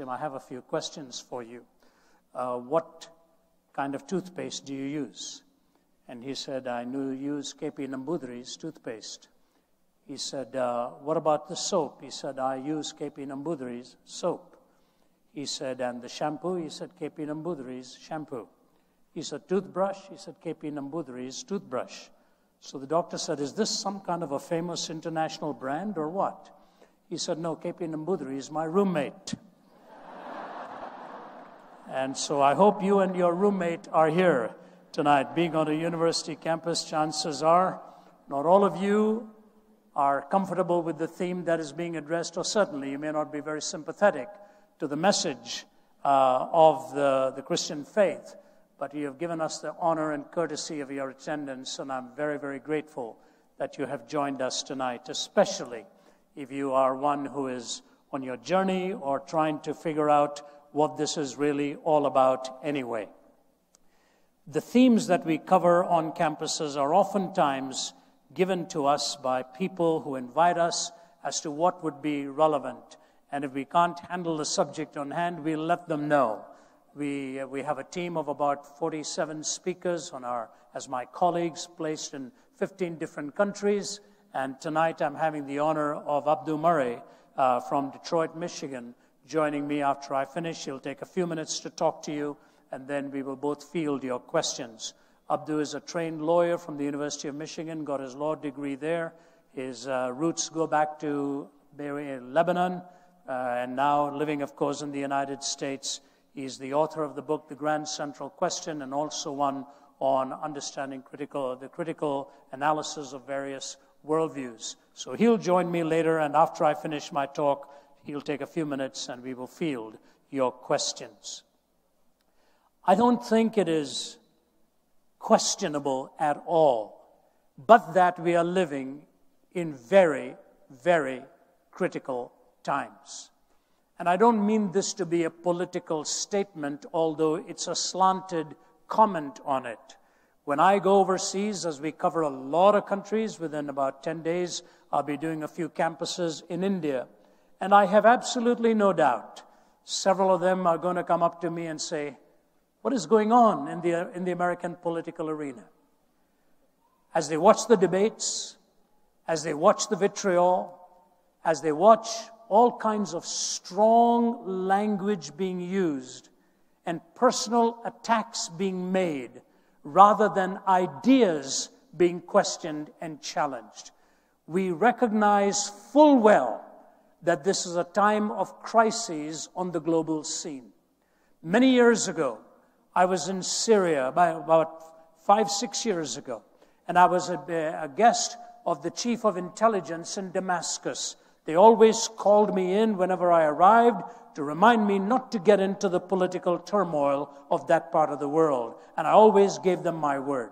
I have a few questions for you. What kind of toothpaste do you use? And he said, I use KP Nambudiri's toothpaste. He said, what about the soap? He said, I use KP Nambudiri's soap. He said, and the shampoo? He said, KP Nambudiri's shampoo. He said, toothbrush? He said, KP Nambudiri's toothbrush. So the doctor said, is this some kind of a famous international brand or what? He said, no, KP Nambudiri is my roommate. And so I hope you and your roommate are here tonight. Being on a university campus, chances are not all of you are comfortable with the theme that is being addressed, or certainly you may not be very sympathetic to the message of the Christian faith. But you have given us the honor and courtesy of your attendance, and I'm very, very grateful that you have joined us tonight, especially if you are one who is on your journey or trying to figure out what this is really all about anyway. The themes that we cover on campuses are oftentimes given to us by people who invite us as to what would be relevant. And if we can't handle the subject on hand, we'll let them know. We have a team of about 47 speakers as my colleagues, placed in 15 different countries. And tonight I'm having the honor of Abdu Murray from Detroit, Michigan, joining me after I finish. He'll take a few minutes to talk to you, and then we will both field your questions. Abdu is a trained lawyer from the University of Michigan, got his law degree there. His roots go back to Lebanon, and now living, of course, in the United States. He's the author of the book, The Grand Central Question, and also one on understanding the critical analysis of various worldviews. So he'll join me later, and after I finish my talk, he'll take a few minutes and we will field your questions. I don't think it is questionable at all, but that we are living in very, very critical times. And I don't mean this to be a political statement, although it's a slanted comment on it. When I go overseas, as we cover a lot of countries, within about 10 days, I'll be doing a few campuses in India. And I have absolutely no doubt several of them are going to come up to me and say, what is going on in the American political arena? As they watch the debates, as they watch the vitriol, as they watch all kinds of strong language being used and personal attacks being made rather than ideas being questioned and challenged, we recognize full well that this is a time of crises on the global scene. Many years ago, I was in Syria, about 5-6 years ago, and I was a guest of the chief of intelligence in Damascus. They always called me in whenever I arrived to remind me not to get into the political turmoil of that part of the world, and I always gave them my word.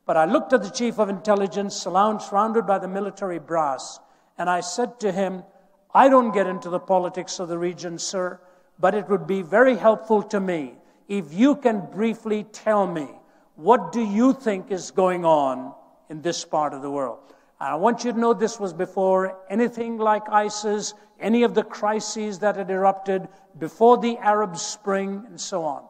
But I looked at the chief of intelligence, surrounded by the military brass, and I said to him, I don't get into the politics of the region, sir, but it would be very helpful to me if you can briefly tell me, what do you think is going on in this part of the world? And I want you to know this was before anything like ISIS, any of the crises that had erupted, before the Arab Spring, and so on.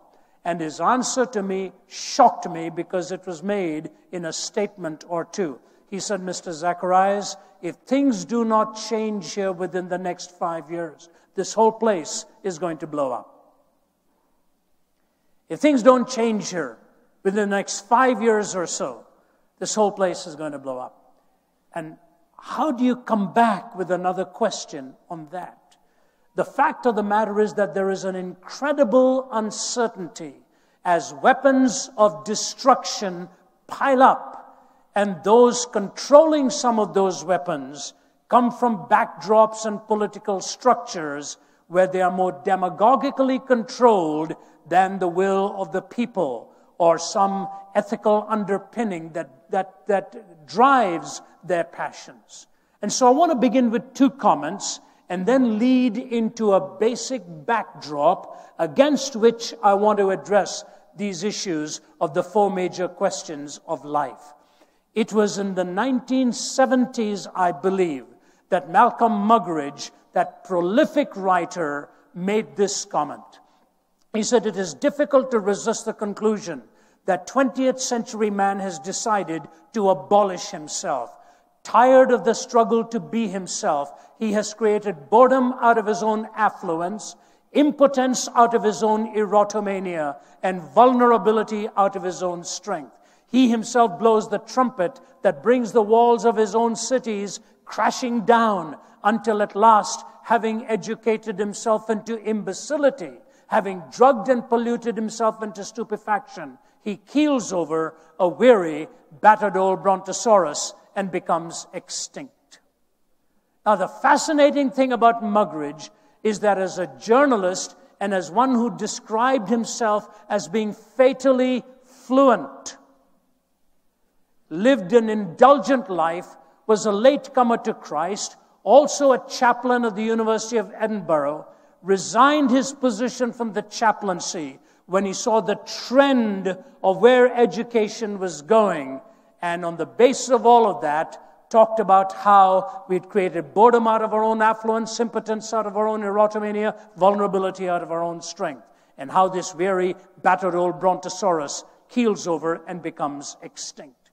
And his answer to me shocked me because it was made in a statement or two. He said, Mr. Zacharias, if things do not change here within the next 5 years, this whole place is going to blow up. If things don't change here within the next 5 years or so, this whole place is going to blow up. And how do you come back with another question on that? The fact of the matter is that there is an incredible uncertainty as weapons of destruction pile up, and those controlling some of those weapons come from backdrops and political structures where they are more demagogically controlled than the will of the people or some ethical underpinning that drives their passions. And so I want to begin with two comments and then lead into a basic backdrop against which I want to address these issues of the four major questions of life. It was in the 1970s, I believe, that Malcolm Muggeridge, that prolific writer, made this comment. He said, "It is difficult to resist the conclusion that 20th century man has decided to abolish himself. Tired of the struggle to be himself, he has created boredom out of his own affluence, impotence out of his own erotomania, and vulnerability out of his own strength. He himself blows the trumpet that brings the walls of his own cities crashing down until at last, having educated himself into imbecility, having drugged and polluted himself into stupefaction, he keels over a weary, battered old brontosaurus and becomes extinct." Now, the fascinating thing about Muggeridge is that as a journalist and as one who described himself as being fatally fluent, lived an indulgent life, was a latecomer to Christ, also a chaplain at the University of Edinburgh, resigned his position from the chaplaincy when he saw the trend of where education was going, and on the basis of all of that, talked about how we'd created boredom out of our own affluence, impotence out of our own erotomania, vulnerability out of our own strength, and how this weary, battered old brontosaurus keels over and becomes extinct.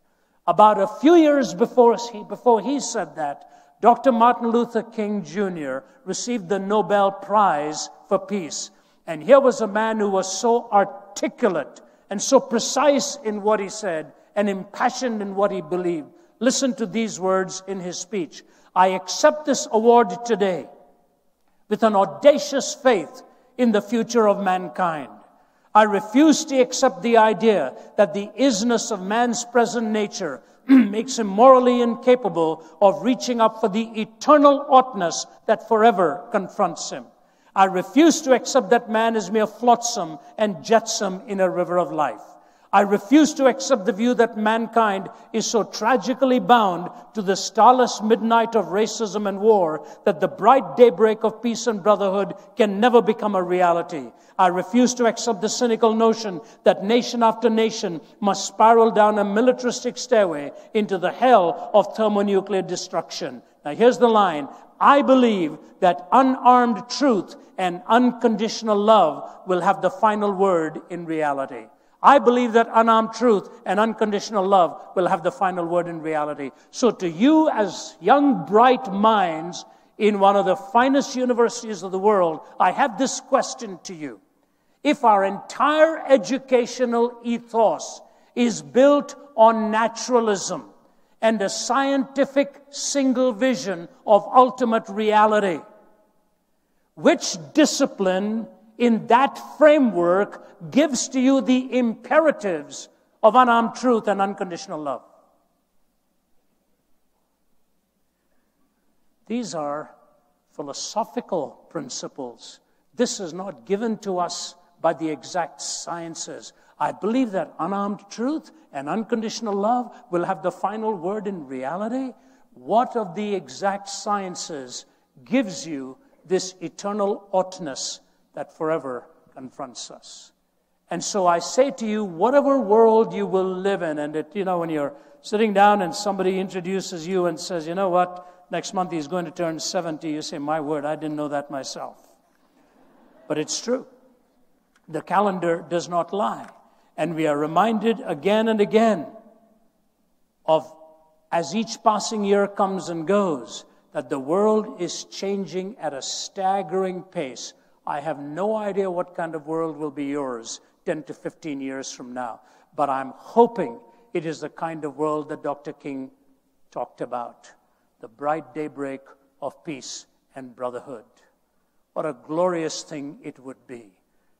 About a few years before he said that, Dr. Martin Luther King Jr. received the Nobel Prize for Peace. And here was a man who was so articulate and so precise in what he said and impassioned in what he believed. Listen to these words in his speech. "I accept this award today with an audacious faith in the future of mankind. I refuse to accept the idea that the isness of man's present nature makes him morally incapable of reaching up for the eternal oughtness that forever confronts him. I refuse to accept that man is mere flotsam and jetsam in a river of life. I refuse to accept the view that mankind is so tragically bound to the starless midnight of racism and war that the bright daybreak of peace and brotherhood can never become a reality. I refuse to accept the cynical notion that nation after nation must spiral down a militaristic stairway into the hell of thermonuclear destruction." Now here's the line. "I believe that unarmed truth and unconditional love will have the final word in reality." I believe that unarmed truth and unconditional love will have the final word in reality. So to you as young, bright minds in one of the finest universities of the world, I have this question to you. If our entire educational ethos is built on naturalism and a scientific single vision of ultimate reality, which discipline in that framework gives to you the imperatives of unarmed truth and unconditional love? These are philosophical principles. This is not given to us by the exact sciences. I believe that unarmed truth and unconditional love will have the final word in reality. What of the exact sciences gives you this eternal oughtness that forever confronts us? And so I say to you, whatever world you will live in, and when you're sitting down and somebody introduces you and says, "You know what, next month he's going to turn 70, you say, "My word, I didn't know that myself." But it's true. The calendar does not lie. And we are reminded again and again of, as each passing year comes and goes, that the world is changing at a staggering pace. I have no idea what kind of world will be yours 10 to 15 years from now. But I'm hoping it is the kind of world that Dr. King talked about. The bright daybreak of peace and brotherhood. What a glorious thing it would be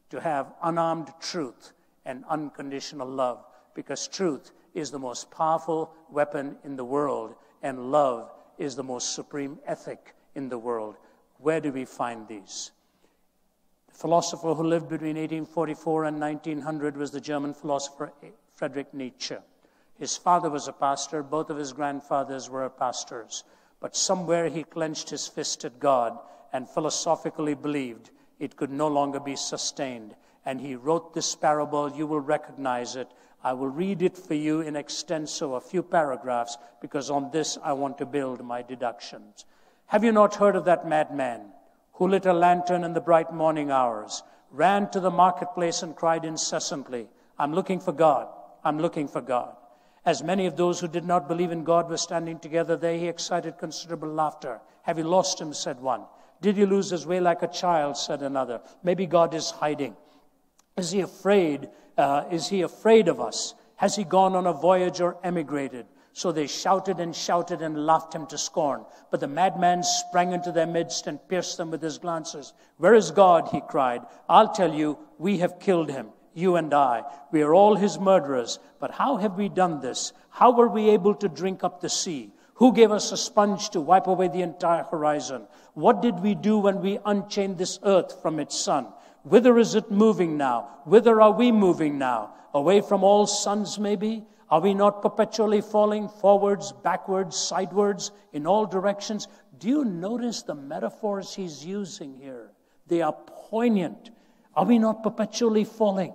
to have unarmed truth and unconditional love, because truth is the most powerful weapon in the world, and love is the most supreme ethic in the world. Where do we find these? The philosopher who lived between 1844 and 1900 was the German philosopher Friedrich Nietzsche. His father was a pastor. Both of his grandfathers were pastors. But somewhere he clenched his fist at God and philosophically believed it could no longer be sustained. And he wrote this parable. You will recognize it. I will read it for you in extenso, a few paragraphs, because on this I want to build my deductions. Have you not heard of that madman who lit a lantern in the bright morning hours, ran to the marketplace and cried incessantly, I'm looking for God, I'm looking for God. As many of those who did not believe in God were standing together there, he excited considerable laughter. Have you lost him, said one. Did he lose his way like a child, said another. Maybe God is hiding. Is he afraid? Is he afraid of us? Has he gone on a voyage or emigrated? So they shouted and laughed him to scorn. But the madman sprang into their midst and pierced them with his glances. Where is God? He cried. I'll tell you, we have killed him, you and I. We are all his murderers. But how have we done this? How were we able to drink up the sea? Who gave us a sponge to wipe away the entire horizon? What did we do when we unchained this earth from its sun? Whither is it moving now? Whither are we moving now? Away from all suns, maybe? Are we not perpetually falling forwards, backwards, sidewards, in all directions? Do you notice the metaphors he's using here? They are poignant. Are we not perpetually falling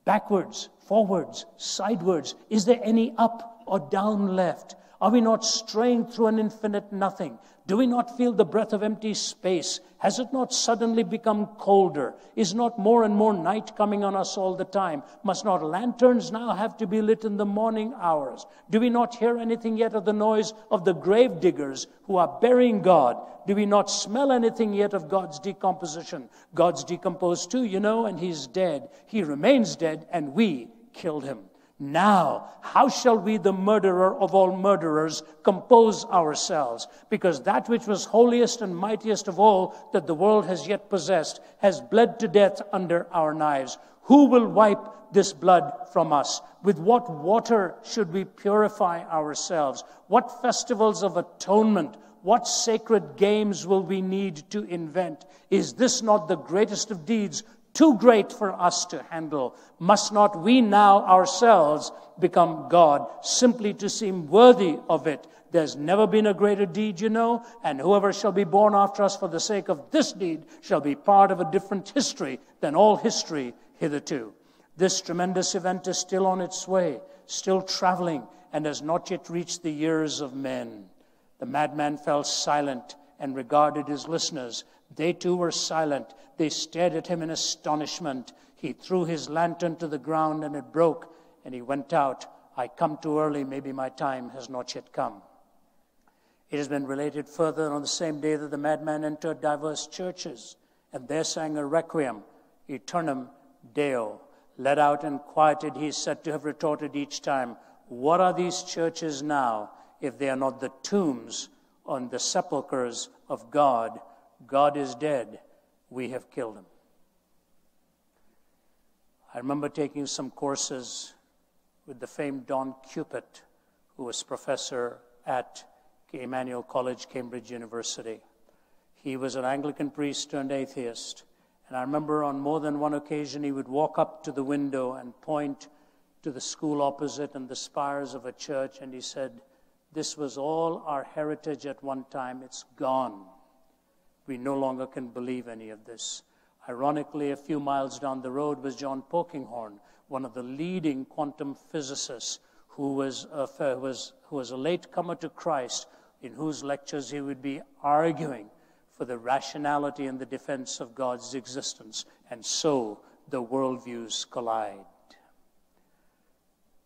backwards, forwards, sidewards? Is there any up or down left? Are we not straying through an infinite nothing? Do we not feel the breath of empty space? Has it not suddenly become colder? Is not more and more night coming on us all the time? Must not lanterns now have to be lit in the morning hours? Do we not hear anything yet of the noise of the grave diggers who are burying God? Do we not smell anything yet of God's decomposition? God's decomposed too, and he's dead. He remains dead, and we killed him. Now, how shall we, the murderer of all murderers, compose ourselves? Because that which was holiest and mightiest of all that the world has yet possessed has bled to death under our knives. Who will wipe this blood from us? With what water should we purify ourselves? What festivals of atonement? What sacred games will we need to invent? Is this not the greatest of deeds, too great for us to handle? Must not we now ourselves become God, simply to seem worthy of it? There's never been a greater deed, and whoever shall be born after us for the sake of this deed shall be part of a different history than all history hitherto. This tremendous event is still on its way, still traveling, and has not yet reached the ears of men. The madman fell silent and regarded his listeners. They too were silent. They stared at him in astonishment. He threw his lantern to the ground and it broke, and he went out. I come too early. Maybe my time has not yet come. It has been related further on the same day that the madman entered diverse churches and there sang a requiem, Aeternam Deo. Let out and quieted, he is said to have retorted each time, what are these churches now if they are not the tombs on the sepulchres of God? God is dead. We have killed him. I remember taking some courses with the famed Don Cupid, who was professor at Emmanuel College, Cambridge University. He was an Anglican priest turned atheist. And I remember on more than one occasion he would walk up to the window and point to the school opposite and the spires of a church, and he said, this was all our heritage at one time. It's gone. We no longer can believe any of this. Ironically, a few miles down the road was John Polkinghorne, one of the leading quantum physicists who was a latecomer to Christ, in whose lectures he would be arguing for the rationality and the defense of God's existence. And so the worldviews collide.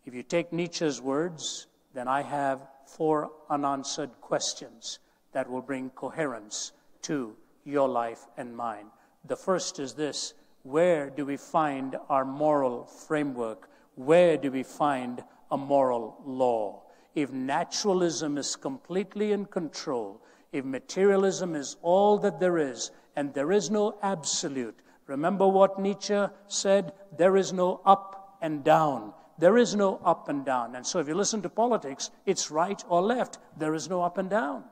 If you take Nietzsche's words, then I have 4 unanswered questions that will bring coherence to your life and mine. The first is this: where do we find our moral framework? Where do we find a moral law? If naturalism is completely in control, if materialism is all that there is, and there is no absolute, remember what Nietzsche said, there is no up and down. There is no up and down. And so if you listen to politics, it's right or left. There is no up and down.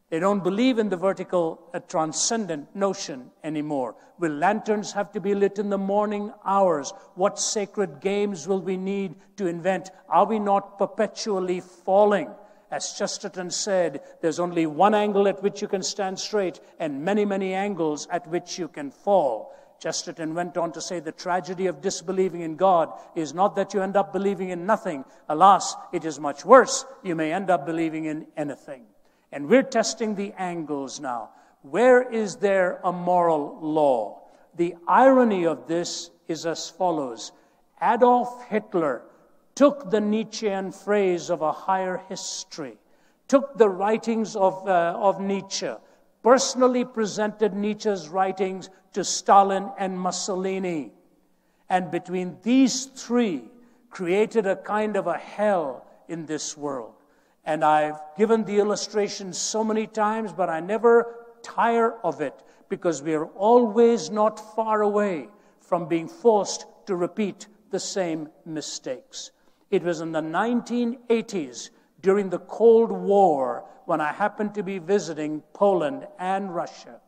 They don't believe in the vertical, transcendent notion anymore. Will lanterns have to be lit in the morning hours? What sacred games will we need to invent? Are we not perpetually falling? As Chesterton said, there's only one angle at which you can stand straight and many, many angles at which you can fall. Chesterton went on to say the tragedy of disbelieving in God is not that you end up believing in nothing. Alas, it is much worse. You may end up believing in anything. And we're testing the angles now. Where is there a moral law? The irony of this is as follows. Adolf Hitler took the Nietzschean phrase of a higher history, took the writings of Nietzsche, personally presented Nietzsche's writings to Stalin and Mussolini, and between these three created a kind of a hell in this world. And I've given the illustration so many times, but I never tire of it, because we are always not far away from being forced to repeat the same mistakes. It was in the 1980s, during the Cold War, when I happened to be visiting Poland and Russia.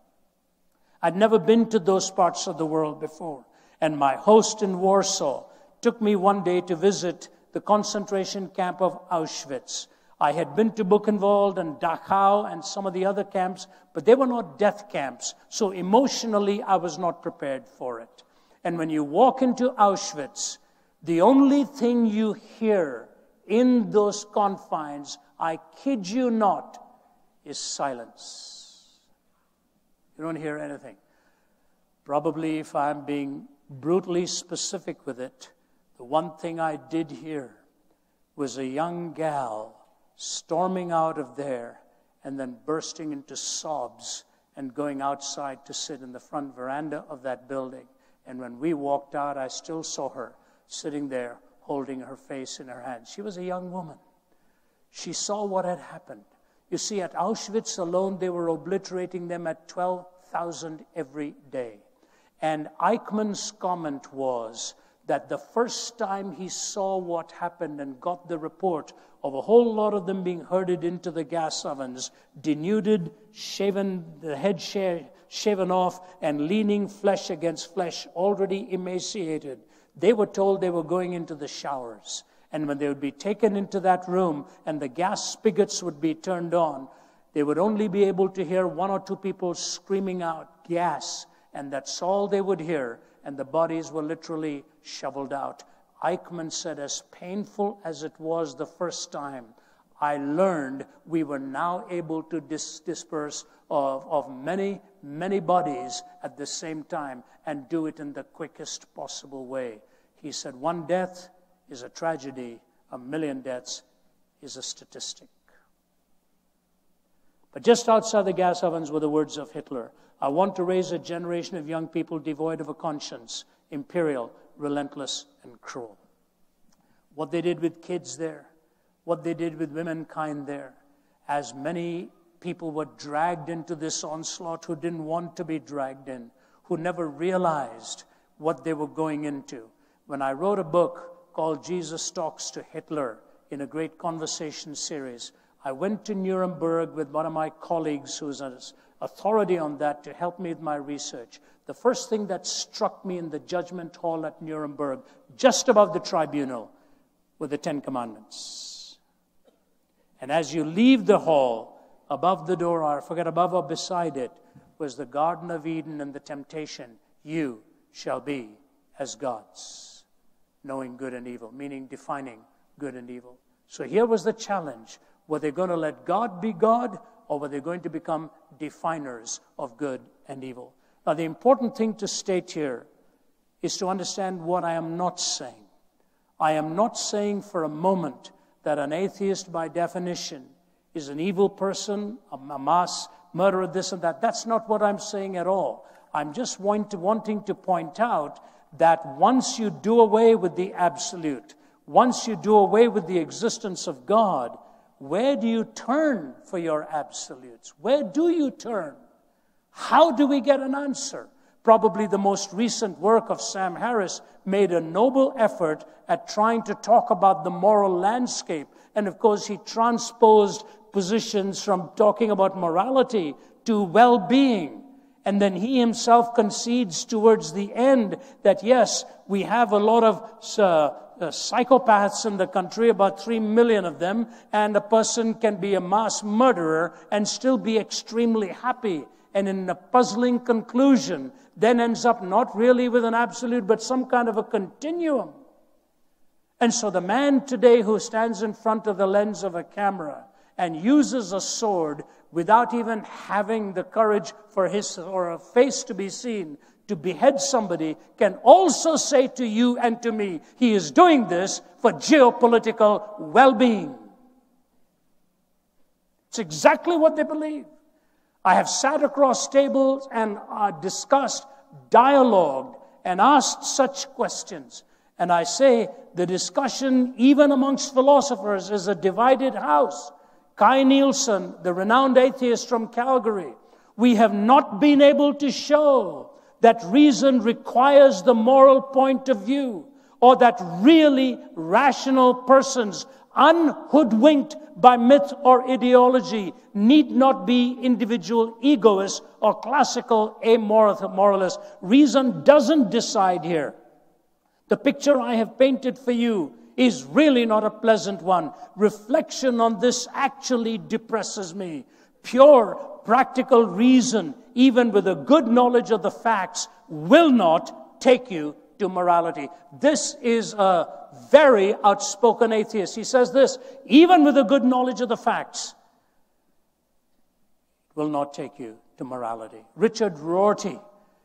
I'd never been to those parts of the world before, and my host in Warsaw took me one day to visit the concentration camp of Auschwitz. I had been to Buchenwald and Dachau and some of the other camps, but they were not death camps, so emotionally I was not prepared for it. And when you walk into Auschwitz, the only thing you hear in those confines, I kid you not, is silence. You don't hear anything. Probably, if I'm being brutally specific with it, the one thing I did hear was a young gal storming out of there and then bursting into sobs and going outside to sit in the front veranda of that building. And when we walked out, I still saw her sitting there holding her face in her hands. She was a young woman. She saw what had happened. You see, at Auschwitz alone, they were obliterating them at 12,000 every day. And Eichmann's comment was that the first time he saw what happened and got the report of a whole lot of them being herded into the gas ovens, denuded, shaven, the head shaven off, and leaning flesh against flesh, already emaciated, they were told they were going into the showers. And when they would be taken into that room and the gas spigots would be turned on, they would only be able to hear one or two people screaming out, gas, and that's all they would hear, and the bodies were literally shoveled out. Eichmann said, as painful as it was the first time, I learned we were now able to disperse of many, many bodies at the same time and do it in the quickest possible way. He said, one death is a tragedy, 1 million deaths is a statistic. But just outside the gas ovens were the words of Hitler. I want to raise a generation of young people devoid of a conscience, imperial, relentless, and cruel. What they did with kids there, what they did with womankind there, as many people were dragged into this onslaught who didn't want to be dragged in, who never realized what they were going into. When I wrote a book called Jesus Talks to Hitler in a great conversation series, I went to Nuremberg with one of my colleagues who's an authority on that to help me with my research. The first thing that struck me in the judgment hall at Nuremberg, just above the tribunal, were the 10 Commandments. And as you leave the hall, above the door, or I forget, above or beside it, was the Garden of Eden and the temptation, you shall be as gods, knowing good and evil, meaning defining good and evil. So here was the challenge. Were they going to let God be God, or were they going to become definers of good and evil? Now, the important thing to state here is to understand what I am not saying. I am not saying for a moment that an atheist, by definition, is an evil person, a mass murderer, this and that. That's not what I'm saying at all. I'm just wanting to point out that once you do away with the absolute, once you do away with the existence of God, where do you turn for your absolutes? Where do you turn? How do we get an answer? Probably the most recent work of Sam Harris made a noble effort at trying to talk about the moral landscape. And of course, he transposed positions from talking about morality to well-being. And then he himself concedes towards the end that, yes, we have a lot of psychopaths in the country, about 3 million of them, and a person can be a mass murderer and still be extremely happy. And in a puzzling conclusion, then ends up not really with an absolute, but some kind of a continuum. And so the man today who stands in front of the lens of a camera and uses a sword without even having the courage for his or her face to be seen to behead somebody can also say to you and to me, he is doing this for geopolitical well-being. It's exactly what they believe. I have sat across tables and discussed, dialogued, and asked such questions. And I say the discussion, even amongst philosophers, is a divided house. Kai Nielsen, the renowned atheist from Calgary, we have not been able to show that reason requires the moral point of view, or that really rational persons, unhoodwinked by myth or ideology, need not be individual egoists or classical amoralists. Reason doesn't decide here. The picture I have painted for you is really not a pleasant one. Reflection on this actually depresses me. Pure, practical reason, even with a good knowledge of the facts, will not take you to morality. This is a very outspoken atheist. He says this, even with a good knowledge of the facts, will not take you to morality. Richard Rorty,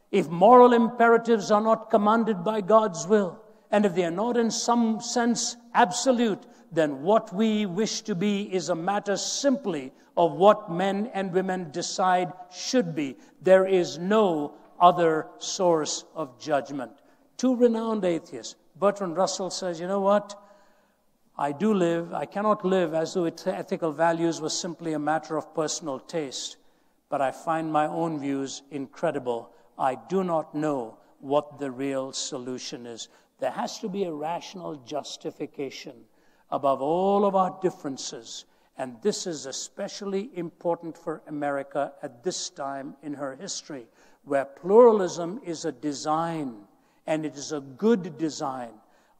if moral imperatives are not commanded by God's will, and if they are not in some sense absolute, then what we wish to be is a matter simply of what men and women decide should be. There is no other source of judgment. Two renowned atheists. Bertrand Russell says, you know what? I cannot live as though ethical values were simply a matter of personal taste, but I find my own views incredible. I do not know what the real solution is. There has to be a rational justification above all of our differences. And this is especially important for America at this time in her history, where pluralism is a design, and it is a good design.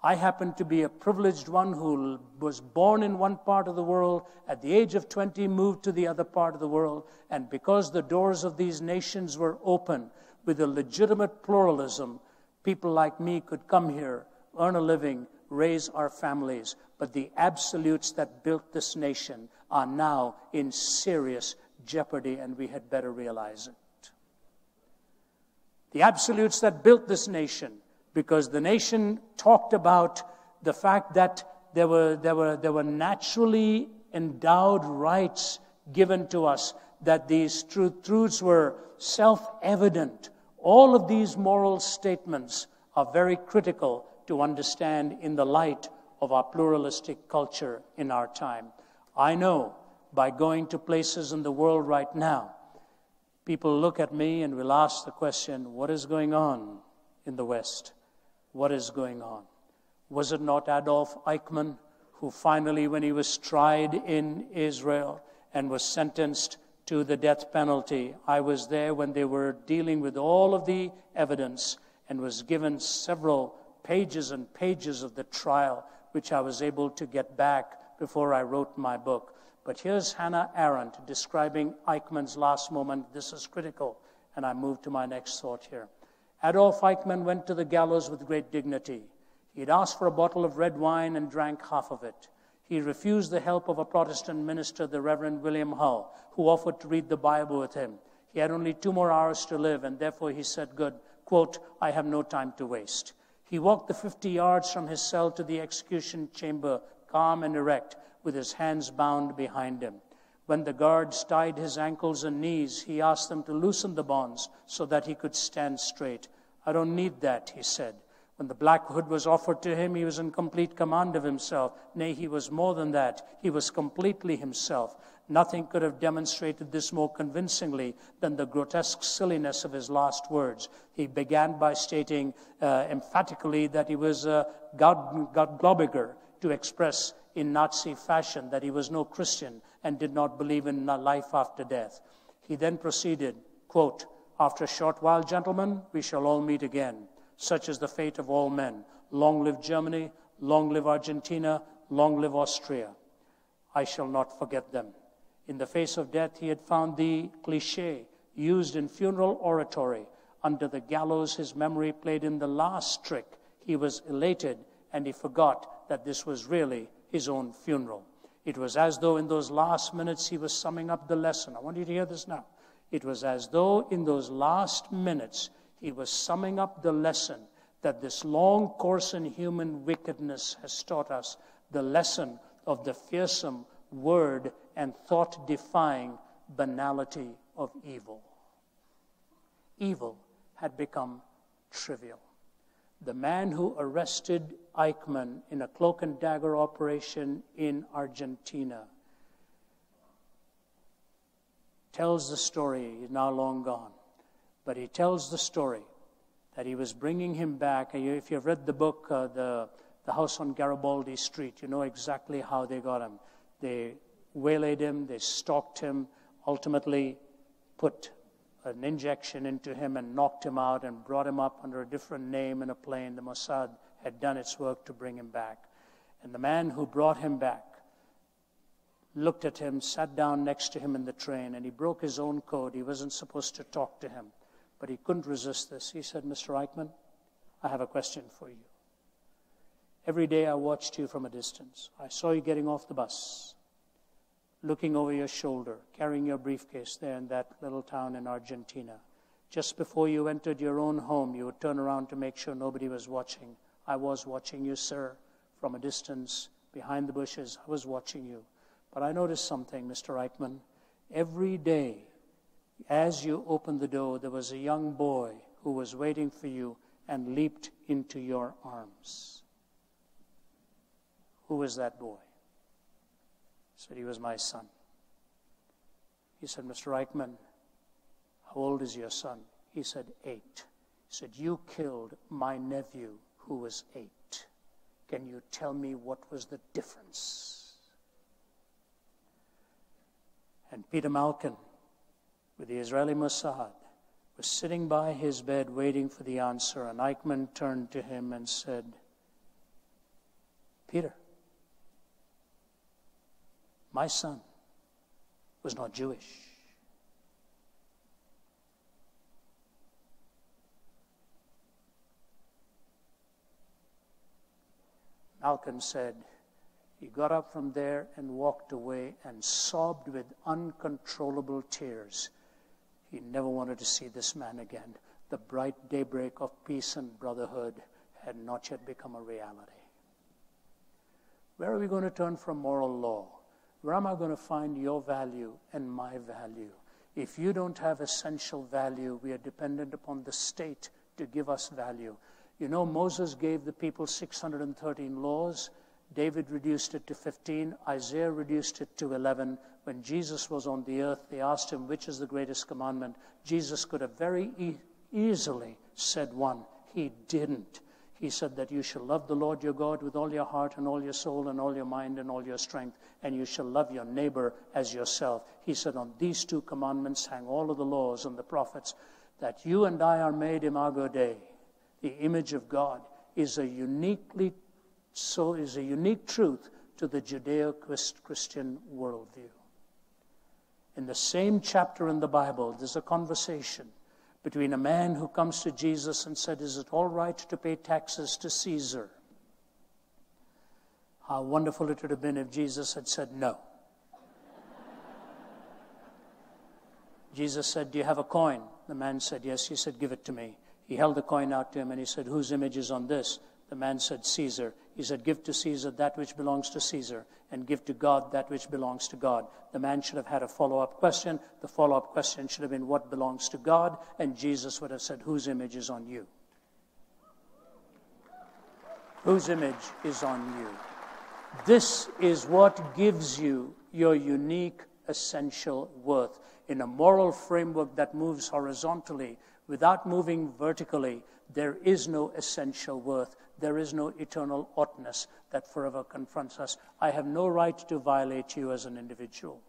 I happen to be a privileged one who was born in one part of the world, at the age of 20 moved to the other part of the world, and because the doors of these nations were open with a legitimate pluralism, people like me could come here, earn a living, raise our families. But the absolutes that built this nation are now in serious jeopardy, and we had better realize it. The absolutes that built this nation, because the nation talked about the fact that there were naturally endowed rights given to us, that these truths were self-evident. All of these moral statements are very critical to understand in the light of our pluralistic culture in our time. I know by going to places in the world right now, people look at me and will ask the question, what is going on in the West? What is going on? Was it not Adolf Eichmann who finally, when he was tried in Israel and was sentenced to the death penalty, I was there when they were dealing with all of the evidence and was given several pages and pages of the trial, which I was able to get back before I wrote my book. But here's Hannah Arendt describing Eichmann's last moment. This is critical, and I move to my next thought here. Adolf Eichmann went to the gallows with great dignity. He'd asked for a bottle of red wine and drank half of it. He refused the help of a Protestant minister, the Reverend William Hull, who offered to read the Bible with him. He had only 2 more hours to live, and therefore he said, good, quote, I have no time to waste. He walked the 50 yards from his cell to the execution chamber, calm and erect, with his hands bound behind him. When the guards tied his ankles and knees, he asked them to loosen the bonds so that he could stand straight. I don't need that, he said. When the black hood was offered to him, he was in complete command of himself. Nay, he was more than that. He was completely himself. Nothing could have demonstrated this more convincingly than the grotesque silliness of his last words. He began by stating emphatically that he was a Gottgläubiger, to express in Nazi fashion that he was no Christian and did not believe in life after death. He then proceeded, quote, after a short while, gentlemen, we shall all meet again. Such is the fate of all men. Long live Germany, long live Argentina, long live Austria. I shall not forget them. In the face of death, he had found the cliché used in funeral oratory. Under the gallows, his memory played in the last trick. He was elated, and he forgot that this was really his own funeral. It was as though in those last minutes he was summing up the lesson. I want you to hear this now. It was as though in those last minutes he was summing up the lesson that this long course in human wickedness has taught us, the lesson of the fearsome word and thought-defying banality of evil. Evil had become trivial. The man who arrested Eichmann in a cloak and dagger operation in Argentina tells the story. He's now long gone, but he tells the story that he was bringing him back. If you've read the book, the House on Garibaldi Street, you know exactly how they got him. They waylaid him, they stalked him, ultimately put an injection into him and knocked him out and brought him up under a different name in a plane. The Mossad had done its work to bring him back. And the man who brought him back looked at him, sat down next to him in the train, and he broke his own code. He wasn't supposed to talk to him, but he couldn't resist this. He said, "Mr. Eichmann, I have a question for you. Every day I watched you from a distance. I saw you getting off the bus, looking over your shoulder, carrying your briefcase there in that little town in Argentina. Just before you entered your own home, you would turn around to make sure nobody was watching. I was watching you, sir, from a distance, behind the bushes. I was watching you. But I noticed something, Mr. Eichmann. Every day, as you opened the door, there was a young boy who was waiting for you and leaped into your arms." Who was that boy? He said, "He was my son." He said, "Mr. Eichmann, how old is your son?" He said, 8. He said, "You killed my nephew who was 8. Can you tell me what was the difference?" And Peter Malkin, with the Israeli Mossad, was sitting by his bed waiting for the answer, and Eichmann turned to him and said, "Peter, my son was not Jewish." Malcolm said he got up from there and walked away and sobbed with uncontrollable tears. He never wanted to see this man again. The bright daybreak of peace and brotherhood had not yet become a reality. Where are we going to turn from moral law? Where am I going to find your value and my value? If you don't have essential value, we are dependent upon the state to give us value. You know, Moses gave the people 613 laws. David reduced it to 15. Isaiah reduced it to 11. When Jesus was on the earth, they asked him, which is the greatest commandment? Jesus could have very easily said one. He didn't. He said that you shall love the Lord your God with all your heart and all your soul and all your mind and all your strength, and you shall love your neighbor as yourself. He said, on these two commandments hang all of the laws and the prophets. That you and I are made imago Dei, the image of God, is a unique truth to the Judeo-Christian worldview. In the same chapter in the Bible, there's a conversation between a man who comes to Jesus and said, is it all right to pay taxes to Caesar? How wonderful it would have been if Jesus had said no. Jesus said, do you have a coin? The man said, yes. He said, give it to me. He held the coin out to him and he said, whose image is on this? The man said, Caesar. He said, give to Caesar that which belongs to Caesar, and give to God that which belongs to God. The man should have had a follow-up question. The follow-up question should have been, what belongs to God? And Jesus would have said, whose image is on you? Whose image is on you? This is what gives you your unique essential worth. In a moral framework that moves horizontally without moving vertically, there is no essential worth. There is no eternal oughtness that forever confronts us. I have no right to violate you as an individual.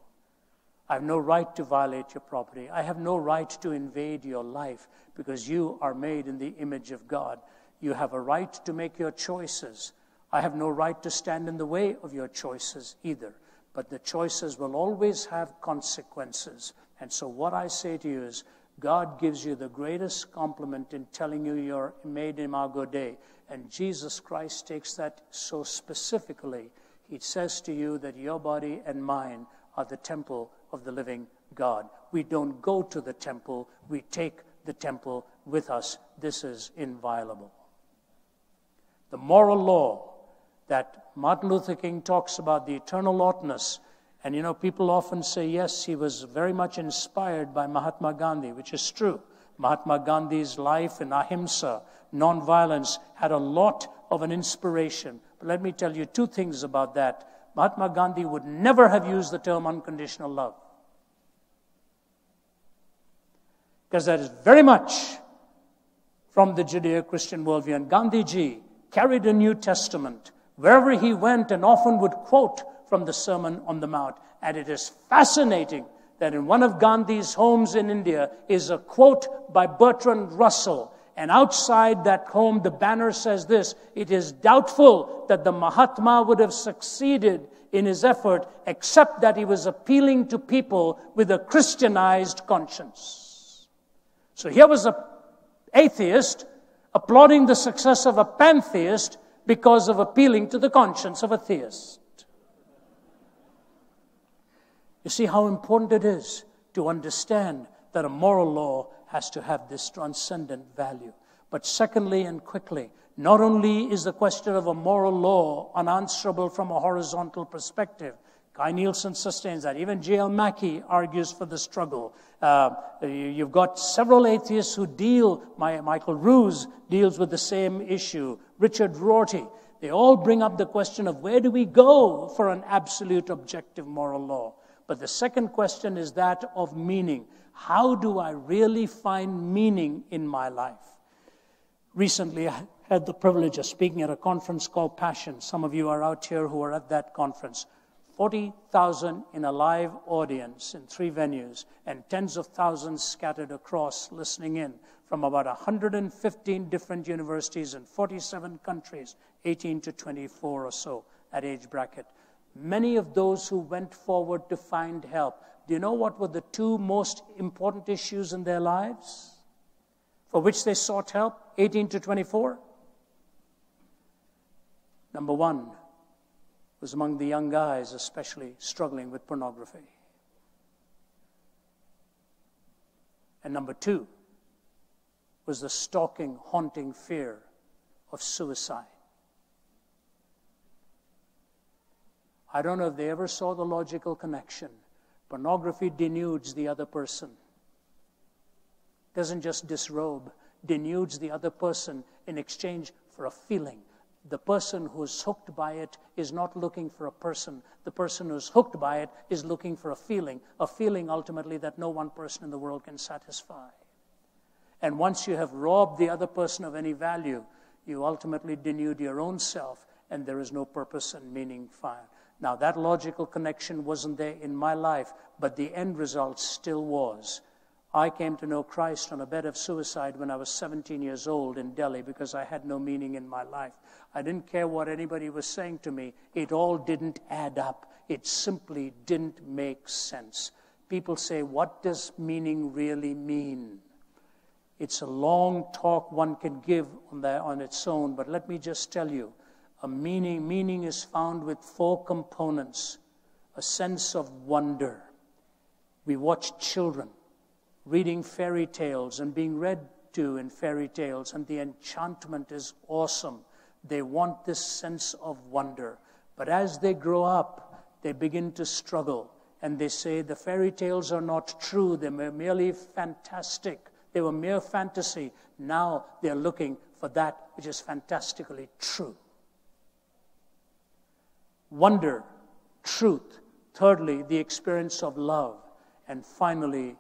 I have no right to violate your property. I have no right to invade your life because you are made in the image of God. You have a right to make your choices. I have no right to stand in the way of your choices either. But the choices will always have consequences. And so what I say to you is, God gives you the greatest compliment in telling you you're made imago Dei. And Jesus Christ takes that so specifically. He says to you that your body and mine are the temple of the living God. We don't go to the temple, we take the temple with us. This is inviolable. The moral law that Martin Luther King talks about, the eternal oughtness, and people often say, yes, he was very much inspired by Mahatma Gandhi, which is true. Mahatma Gandhi's life in ahimsa, nonviolence, had a lot of an inspiration. But let me tell you two things about that. Mahatma Gandhi would never have used the term unconditional love, because that is very much from the Judeo-Christian worldview. And Gandhiji carried a New Testament wherever he went and often would quote from the Sermon on the Mount. And it is fascinating that in one of Gandhi's homes in India is a quote by Bertrand Russell. And outside that home, the banner says this: "It is doubtful that the Mahatma would have succeeded in his effort, except that he was appealing to people with a Christianized conscience." So here was an atheist applauding the success of a pantheist because of appealing to the conscience of a theist. You see how important it is to understand that a moral law has to have this transcendent value. But secondly and quickly, not only is the question of a moral law unanswerable from a horizontal perspective, Guy Nielsen sustains that. Even J.L. Mackie argues for the struggle. You've got several atheists who Michael Ruse deals with the same issue, Richard Rorty. They all bring up the question of where do we go for an absolute objective moral law? But the second question is that of meaning. How do I really find meaning in my life? Recently, I had the privilege of speaking at a conference called Passion. Some of you are out here who are at that conference. 40,000 in a live audience in 3 venues, and tens of thousands scattered across listening in from about 115 different universities in 47 countries, 18 to 24 or so, that age bracket. Many of those who went forward to find help, do you know what were the 2 most important issues in their lives for which they sought help, 18 to 24? Number 1 was among the young guys, especially struggling with pornography. And number 2 was the stalking, haunting fear of suicide. I don't know if they ever saw the logical connection. Pornography denudes the other person. Doesn't just disrobe, denudes the other person in exchange for a feeling. The person who's hooked by it is not looking for a person. The person who's hooked by it is looking for a feeling ultimately that no one person in the world can satisfy. And once you have robbed the other person of any value, you ultimately denude your own self, and there is no purpose and meaning found. Now, that logical connection wasn't there in my life, but the end result still was. I came to know Christ on a bed of suicide when I was 17 years old in Delhi because I had no meaning in my life. I didn't care what anybody was saying to me. It all didn't add up. It simply didn't make sense. People say, what does meaning really mean? It's a long talk one can give on its own, but let me just tell you, meaning is found with 4 components. A sense of wonder. We watch children reading fairy tales and being read to in fairy tales, and the enchantment is awesome. They want this sense of wonder. But as they grow up, they begin to struggle, and they say the fairy tales are not true. They were merely fantastic. They were mere fantasy. Now they're looking for that which is fantastically true. Wonder, truth. Thirdly, the experience of love. And finally,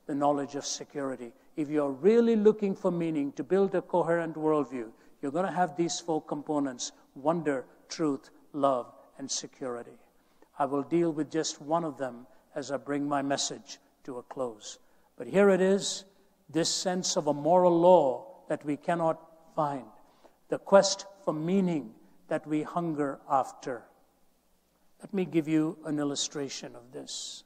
the knowledge of security. If you're really looking for meaning to build a coherent worldview, you're going to have these 4 components: wonder, truth, love, and security. I will deal with just one of them as I bring my message to a close. But here it is, this sense of a moral law that we cannot find, the quest for meaning that we hunger after. Let me give you an illustration of this.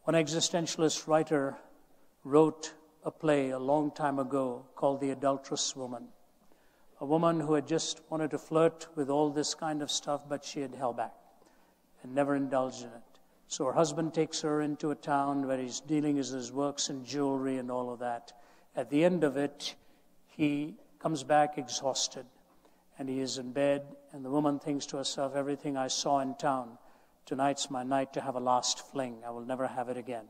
One existentialist writer wrote a play a long time ago called The Adulterous Woman. A woman who had just wanted to flirt with all this kind of stuff, but she had held back and never indulged in it. So her husband takes her into a town where he's dealing with his works in jewelry and all of that. At the end of it, he comes back exhausted, and he is in bed, and the woman thinks to herself, everything I saw in town, tonight's my night to have a last fling. I will never have it again.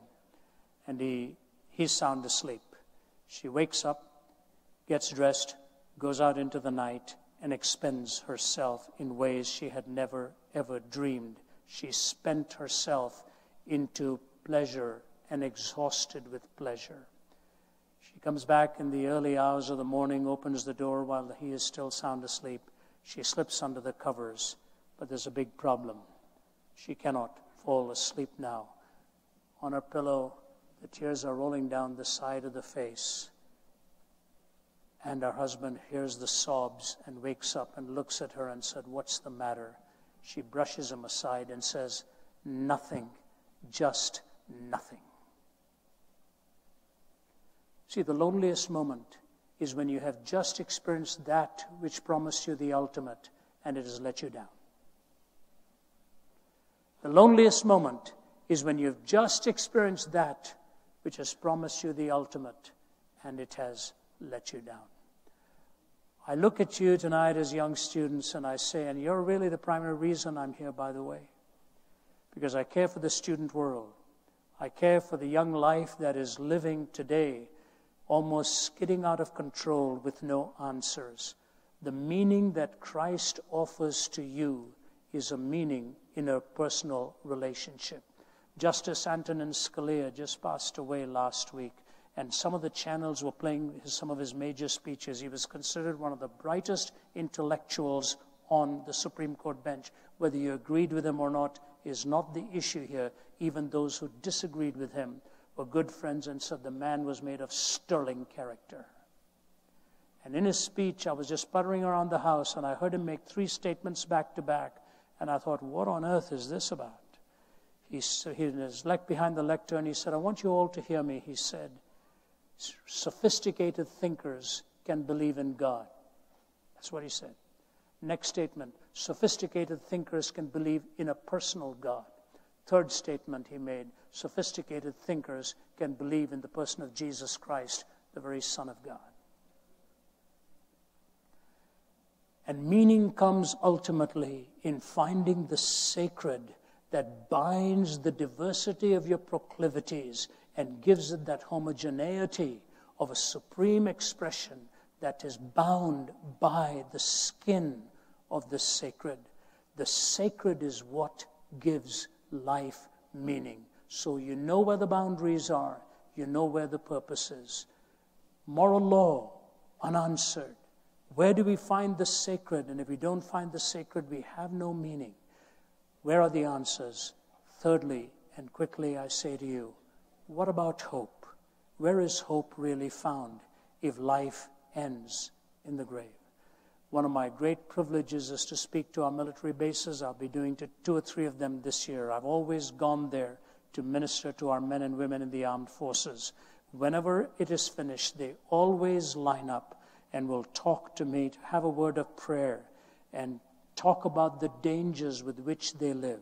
And he's sound asleep. She wakes up, gets dressed, goes out into the night, and expends herself in ways she had never, ever dreamed. She spent herself into pleasure and exhausted with pleasure. She comes back in the early hours of the morning, opens the door while he is still sound asleep. She slips under the covers, but there's a big problem. She cannot fall asleep now. On her pillow, the tears are rolling down the side of the face. And her husband hears the sobs and wakes up and looks at her and said, what's the matter? She brushes him aside and says, nothing, just nothing. See, the loneliest moment is when you have just experienced that which promised you the ultimate and it has let you down. The loneliest moment is when you've just experienced that which has promised you the ultimate and it has let you down. I look at you tonight as young students and I say, and you're really the primary reason I'm here, by the way, because I care for the student world. I care for the young life that is living today, almost skidding out of control with no answers. The meaning that Christ offers to you is a meaning in a personal relationship. Justice Antonin Scalia just passed away last week, and some of the channels were playing some of his major speeches. He was considered one of the brightest intellectuals on the Supreme Court bench. Whether you agreed with him or not is not the issue here. Even those who disagreed with him were good friends and said the man was made of sterling character. And in his speech, I was just puttering around the house, and I heard him make 3 statements back to back, and I thought, what on earth is this about? He was behind the lectern, he said, I want you all to hear me. He said, sophisticated thinkers can believe in God. That's what he said. Next statement, sophisticated thinkers can believe in a personal God. Third statement he made, sophisticated thinkers can believe in the person of Jesus Christ, the very Son of God. And meaning comes ultimately in finding the sacred that binds the diversity of your proclivities and gives it that homogeneity of a supreme expression that is bound by the skin of the sacred. The sacred is what gives life meaning. So you know where the boundaries are. You know where the purpose is. Moral law, unanswered. Where do we find the sacred? And if we don't find the sacred, we have no meaning. Where are the answers? Thirdly, and quickly I say to you, what about hope? Where is hope really found if life ends in the grave? One of my great privileges is to speak to our military bases. I'll be doing 2 or 3 of them this year. I've always gone there to minister to our men and women in the armed forces. Whenever it is finished, they always line up and will talk to me to have a word of prayer and talk about the dangers with which they live.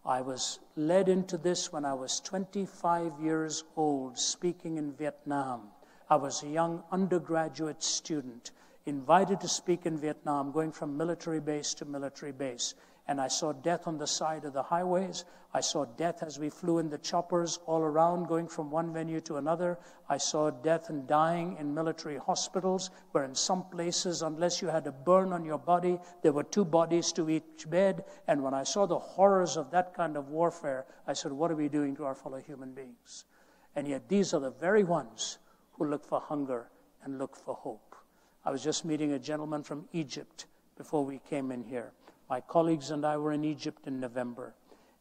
I was led into this when I was 25 years old, speaking in Vietnam. I was a young undergraduate student, invited to speak in Vietnam, going from military base to military base. And I saw death on the side of the highways. I saw death as we flew in the choppers all around, going from one venue to another. I saw death and dying in military hospitals, where in some places, unless you had a burn on your body, there were 2 bodies to each bed. And when I saw the horrors of that kind of warfare, I said, what are we doing to our fellow human beings? And yet these are the very ones who look for hunger and look for hope. I was just meeting a gentleman from Egypt before we came in here. My colleagues and I were in Egypt in November.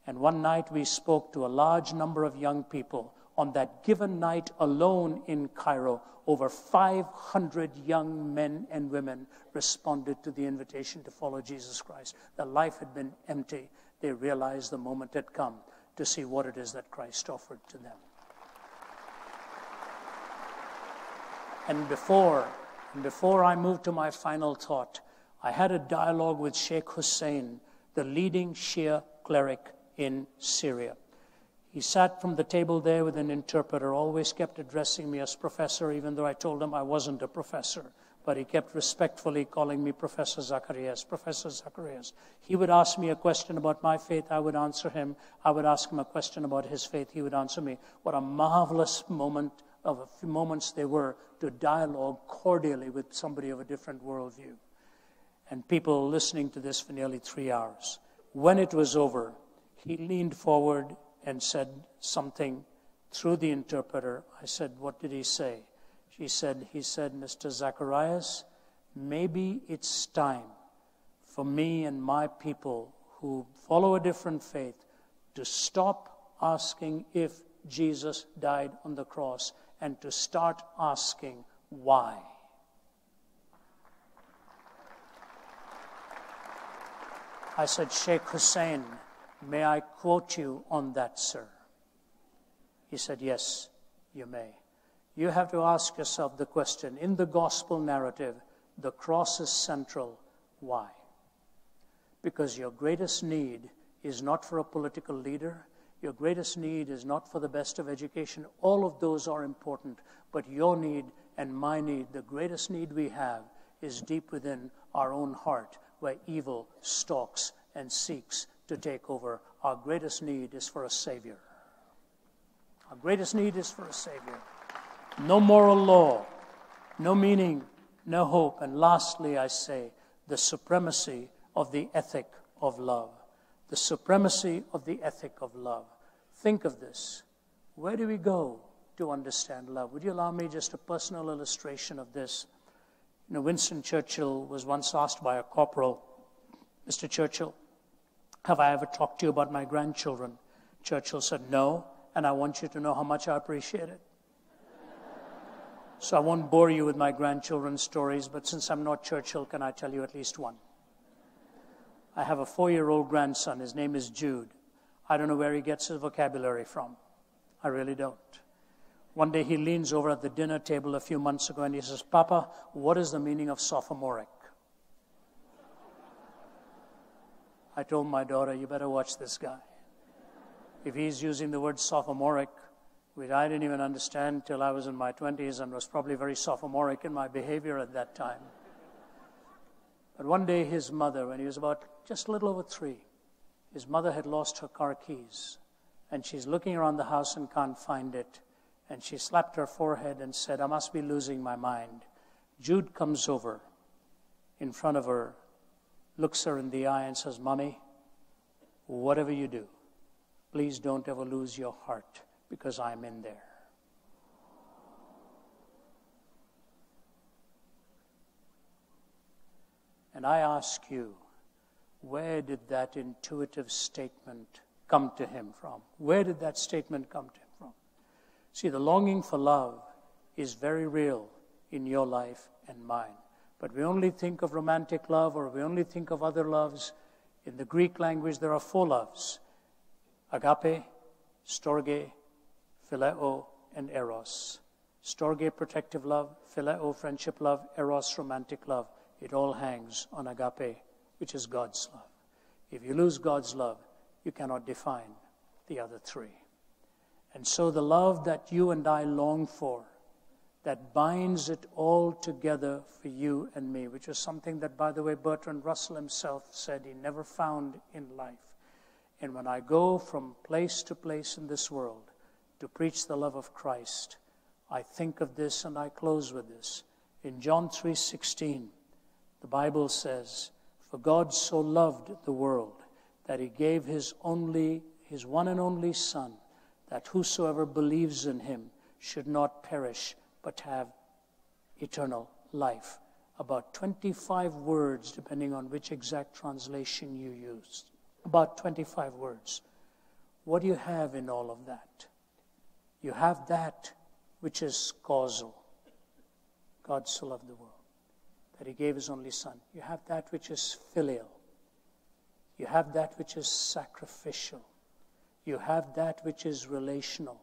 And one night we spoke to a large number of young people. On that given night alone in Cairo, over 500 young men and women responded to the invitation to follow Jesus Christ. Their life had been empty. They realized the moment had come to see what it is that Christ offered to them. And before And before I move to my final thought, I had a dialogue with Sheikh Hussein, the leading Shia cleric in Syria. He sat from the table there with an interpreter, always kept addressing me as professor, even though I told him I wasn't a professor. But he kept respectfully calling me Professor Zacharias, Professor Zacharias. He would ask me a question about my faith, I would answer him. I would ask him a question about his faith, he would answer me. What a marvelous moments they were to dialogue cordially with somebody of a different worldview. And people listening to this for nearly 3 hours. When it was over, he leaned forward and said something through the interpreter. I said, what did he say? He said, Mr. Zacharias, maybe it's time for me and my people who follow a different faith to stop asking if Jesus died on the cross and to start asking why. I said, Sheikh Hussein, may I quote you on that, sir? He said, yes, you may. You have to ask yourself the question, in the gospel narrative, the cross is central. Why? Because your greatest need is not for a political leader. Your greatest need is not for the best of education. All of those are important. But your need and my need, the greatest need we have, is deep within our own heart, where evil stalks and seeks to take over. Our greatest need is for a Savior. Our greatest need is for a Savior. No moral law, no meaning, no hope. And lastly, I say, the supremacy of the ethic of love. The supremacy of the ethic of love. Think of this. Where do we go to understand love? Would you allow me just a personal illustration of this? You know, Winston Churchill was once asked by a corporal, Mr. Churchill, have I ever talked to you about my grandchildren? Churchill said, no, and I want you to know how much I appreciate it. So I won't bore you with my grandchildren's stories, but since I'm not Churchill, can I tell you at least one? I have a 4-year-old grandson. His name is Jude. I don't know where he gets his vocabulary from. I really don't. One day he leans over at the dinner table a few months ago and he says, Papa, what is the meaning of sophomoric? I told my daughter, you better watch this guy. If he's using the word sophomoric, which I didn't even understand till I was in my 20s and was probably very sophomoric in my behavior at that time. But one day his mother, when he was about just a little over 3, his mother had lost her car keys. And she's looking around the house and can't find it. And she slapped her forehead and said, I must be losing my mind. Jude comes over in front of her, looks her in the eye and says, Mommy, whatever you do, please don't ever lose your heart, because I'm in there. And I ask you, where did that intuitive statement come to him from? Where did that statement come to him from? See, the longing for love is very real in your life and mine. But we only think of romantic love, or we only think of other loves. In the Greek language, there are 4 loves: agape, storge, phileo, and eros. Storge, protective love; phileo, friendship love; eros, romantic love. It all hangs on agape, which is God's love. If you lose God's love, you cannot define the other 3. And so the love that you and I long for, that binds it all together for you and me, which is something that, by the way, Bertrand Russell himself said he never found in life. And when I go from place to place in this world to preach the love of Christ, I think of this, and I close with this. In John 3:16, the Bible says, for God so loved the world that he gave his one and only Son, that whosoever believes in him should not perish, but have eternal life. About 25 words, depending on which exact translation you use. About 25 words. What do you have in all of that? You have that which is causal. God so loved the world that he gave his only Son. You have that which is filial. You have that which is sacrificial. You have that which is relational.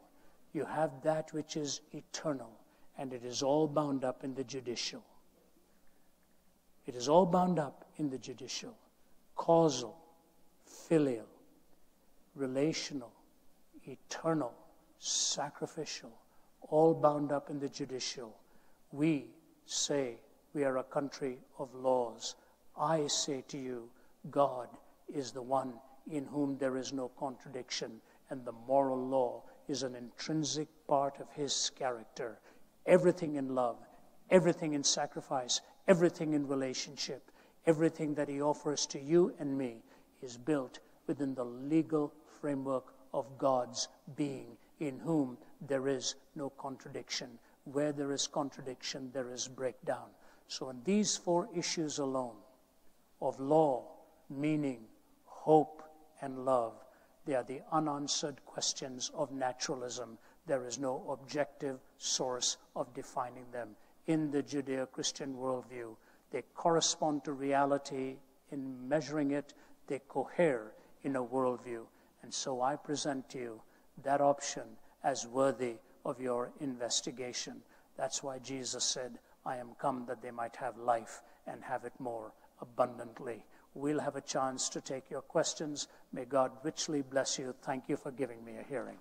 You have that which is eternal. And it is all bound up in the judicial. It is all bound up in the judicial, causal, filial, relational, eternal, sacrificial, all bound up in the judicial. We say we are a country of laws. I say to you, God is the one in whom there is no contradiction, and the moral law is an intrinsic part of his character. Everything in love, everything in sacrifice, everything in relationship, everything that he offers to you and me is built within the legal framework of God's being, in whom there is no contradiction. Where there is contradiction, there is breakdown. So in these four issues alone, of law, meaning, hope, and love, they are the unanswered questions of naturalism. There is no objective source of defining them. In the Judeo-Christian worldview, they correspond to reality in measuring it. They cohere in a worldview. And so I present to you that option as worthy of your investigation. That's why Jesus said, I am come that they might have life and have it more abundantly. We'll have a chance to take your questions. May God richly bless you. Thank you for giving me a hearing.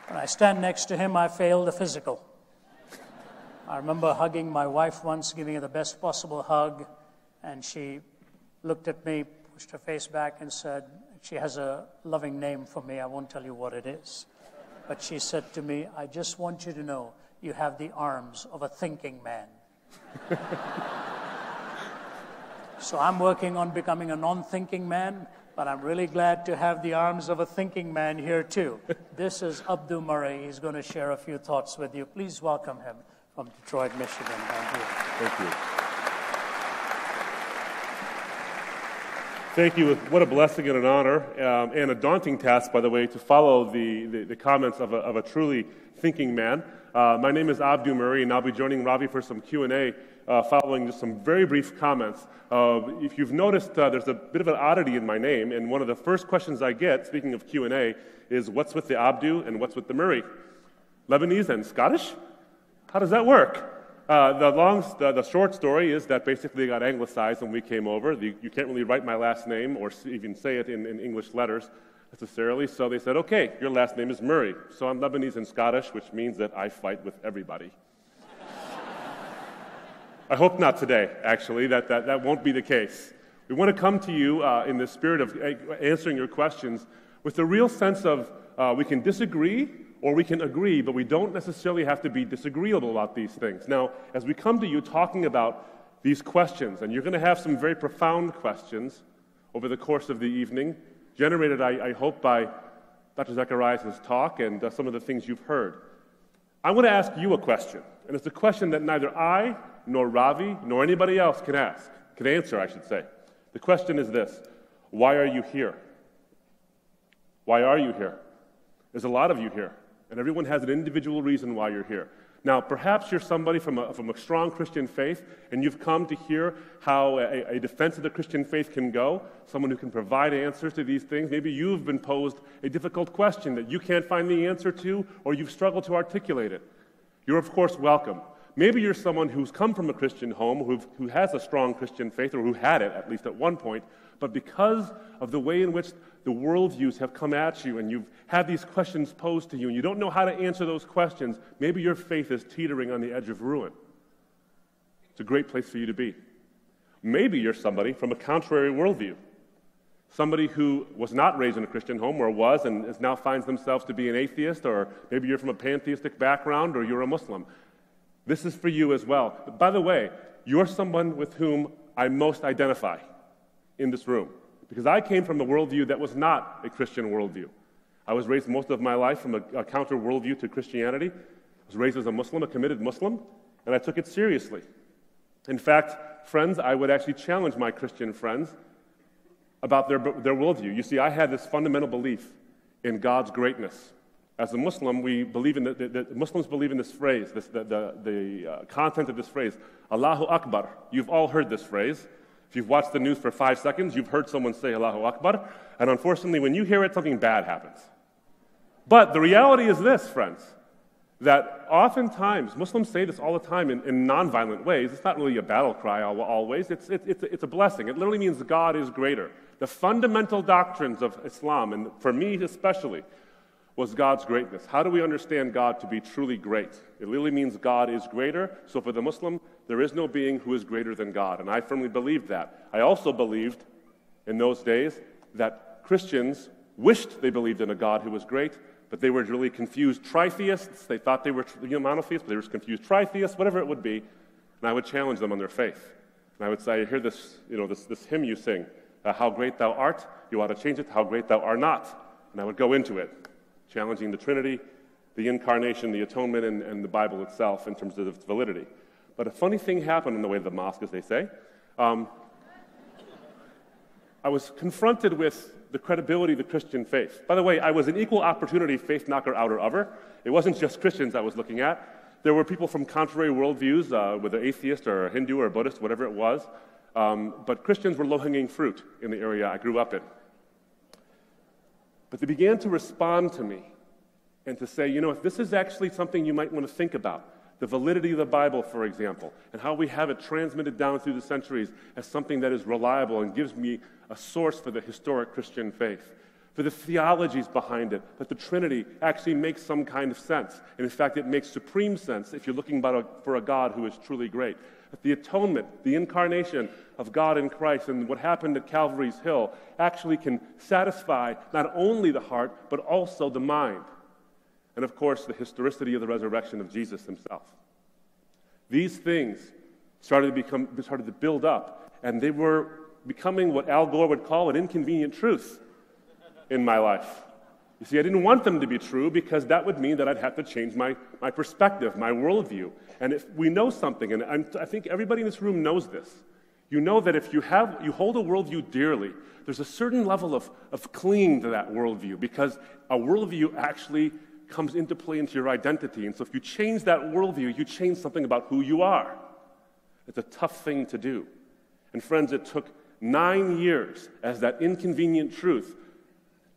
When I stand next to him, I fail the physical. I remember hugging my wife once, giving her the best possible hug, and she looked at me, pushed her face back, and said, she has a loving name for me, I won't tell you what it is. But she said to me, I just want you to know you have the arms of a thinking man. So I'm working on becoming a non-thinking man, but I'm really glad to have the arms of a thinking man here too. This is Abdu Murray. He's going to share a few thoughts with you. Please welcome him from Detroit, Michigan. Down here. Thank you. Thank you. What a blessing and an honor, and a daunting task, by the way, to follow the comments of a truly thinking man. My name is Abdu Murray, and I'll be joining Ravi for some Q&A following just some very brief comments. If you've noticed, there's a bit of an oddity in my name, and one of the first questions I get, speaking of Q&A, is what's with the Abdu and what's with the Murray? Lebanese and Scottish? How does that work? The short story is that basically it got anglicized when we came over. You can't really write my last name or even say it in English letters necessarily, so they said, okay, your last name is Murray. So I'm Lebanese and Scottish, which means that I fight with everybody. I hope not today, actually, that won't be the case. We want to come to you in the spirit of answering your questions with the real sense of we can disagree or we can agree, but we don't necessarily have to be disagreeable about these things. Now, as we come to you talking about these questions, and you're going to have some very profound questions over the course of the evening, generated, I hope, by Dr. Zacharias' talk and some of the things you've heard. I want to ask you a question, and it's a question that neither I, nor Ravi, nor anybody else can answer, I should say. The question is this: why are you here? Why are you here? There's a lot of you here, and everyone has an individual reason why you're here. Now, perhaps you're somebody from a strong Christian faith, and you've come to hear how a defense of the Christian faith can go, someone who can provide answers to these things. Maybe you've been posed a difficult question that you can't find the answer to, or you've struggled to articulate it. You're, of course, welcome. Maybe you're someone who's come from a Christian home, who has a strong Christian faith, or who had it, at least at one point, but because of the way in which the worldviews have come at you, and you've had these questions posed to you, and you don't know how to answer those questions, maybe your faith is teetering on the edge of ruin. It's a great place for you to be. Maybe you're somebody from a contrary worldview, somebody who was not raised in a Christian home, or was, and now finds themselves to be an atheist, or maybe you're from a pantheistic background, or you're a Muslim. This is for you as well. But by the way, you're someone with whom I most identify in this room, because I came from a worldview that was not a Christian worldview. I was raised most of my life from a counter worldview to Christianity. I was raised as a Muslim, a committed Muslim, and I took it seriously. In fact, friends, I would actually challenge my Christian friends about their worldview. You see, I had this fundamental belief in God's greatness, As a Muslim, we believe in the Muslims believe in this phrase, the content of this phrase, Allahu Akbar. You've all heard this phrase. If you've watched the news for 5 seconds, you've heard someone say Allahu Akbar, and unfortunately, when you hear it, something bad happens. But the reality is this, friends, that oftentimes, Muslims say this all the time in non-violent ways. It's not really a battle cry always. It's a blessing. It literally means God is greater. The fundamental doctrines of Islam, and for me especially, was God's greatness. How do we understand God to be truly great? It literally means God is greater. So for the Muslim, there is no being who is greater than God. And I firmly believed that. I also believed in those days that Christians wished they believed in a God who was great, but they were really confused tritheists. They thought they were monotheists, but they were confused tritheists, whatever it would be. And I would challenge them on their faith. And I would say, I hear this, this hymn you sing, how great thou art, you ought to change it to how great thou art not. And I would go into it, challenging the Trinity, the Incarnation, the Atonement, and the Bible itself in terms of its validity. But a funny thing happened in the way of the mosque, as they say. I was confronted with the credibility of the Christian faith. By the way, I was an equal opportunity faith knocker outer over. It wasn't just Christians I was looking at. There were people from contrary worldviews, whether atheist or Hindu or Buddhist, whatever it was. But Christians were low-hanging fruit in the area I grew up in. But they began to respond to me and to say, if this is actually something you might want to think about, the validity of the Bible, for example, and how we have it transmitted down through the centuries as something that is reliable and gives me a source for the historic Christian faith, for the theologies behind it, that the Trinity actually makes some kind of sense. And in fact, it makes supreme sense if you're looking for a God who is truly great. That the atonement, the incarnation of God in Christ and what happened at Calvary's Hill actually can satisfy not only the heart, but also the mind. And of course, the historicity of the resurrection of Jesus himself. These things started to build up, and they were becoming what Al Gore would call an inconvenient truth in my life. You see, I didn't want them to be true because that would mean that I'd have to change my perspective, my worldview. And if we know something, and I think everybody in this room knows this, you know that if you hold a worldview dearly, there's a certain level of clinging to that worldview because a worldview actually comes into play into your identity. And so if you change that worldview, you change something about who you are. It's a tough thing to do. And friends, it took 9 years as that inconvenient truth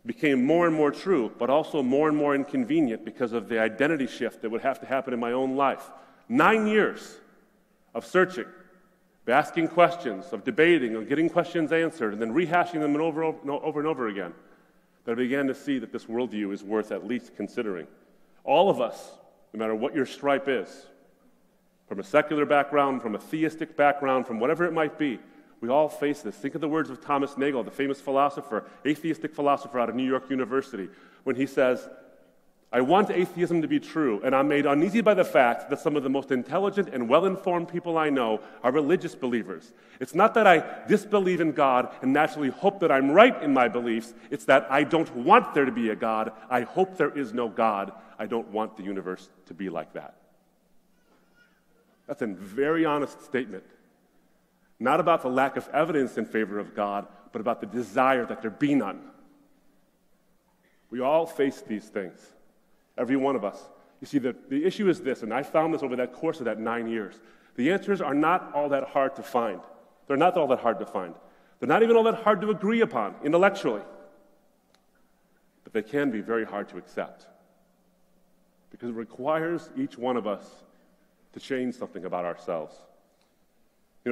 became more and more true, but also more and more inconvenient because of the identity shift that would have to happen in my own life. 9 years of searching, of asking questions, of debating, of getting questions answered, and then rehashing them over and over again, that I began to see that this worldview is worth at least considering. All of us, no matter what your stripe is, from a secular background, from a theistic background, from whatever it might be, we all face this. Think of the words of Thomas Nagel, the famous philosopher, atheistic philosopher out of New York University, when he says, I want atheism to be true, and I'm made uneasy by the fact that some of the most intelligent and well-informed people I know are religious believers. It's not that I disbelieve in God and naturally hope that I'm right in my beliefs. It's that I don't want there to be a God. I hope there is no God. I don't want the universe to be like that. That's a very honest statement. Not about the lack of evidence in favor of God, but about the desire that there be none. We all face these things. Every one of us. You see, the issue is this, and I found this over that course of that 9 years. The answers are not all that hard to find. They're not all that hard to find. They're not even all that hard to agree upon intellectually. But they can be very hard to accept. Because it requires each one of us to change something about ourselves.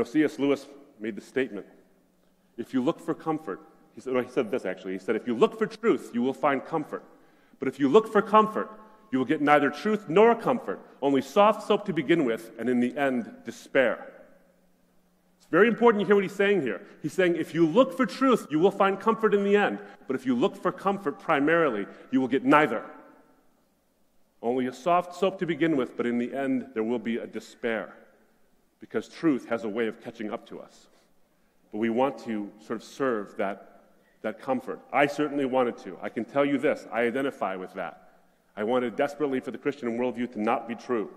C.S. Lewis made the statement, if you look for comfort, he said this actually, he said, if you look for truth, you will find comfort. But if you look for comfort, you will get neither truth nor comfort, only soft soap to begin with, and in the end, despair. It's very important you hear what he's saying here. He's saying, if you look for truth, you will find comfort in the end. But if you look for comfort primarily, you will get neither. Only a soft soap to begin with, but in the end, there will be a despair. Because truth has a way of catching up to us. But we want to sort of serve that comfort. I certainly wanted to. I can tell you this, I identify with that. I wanted desperately for the Christian worldview to not be true,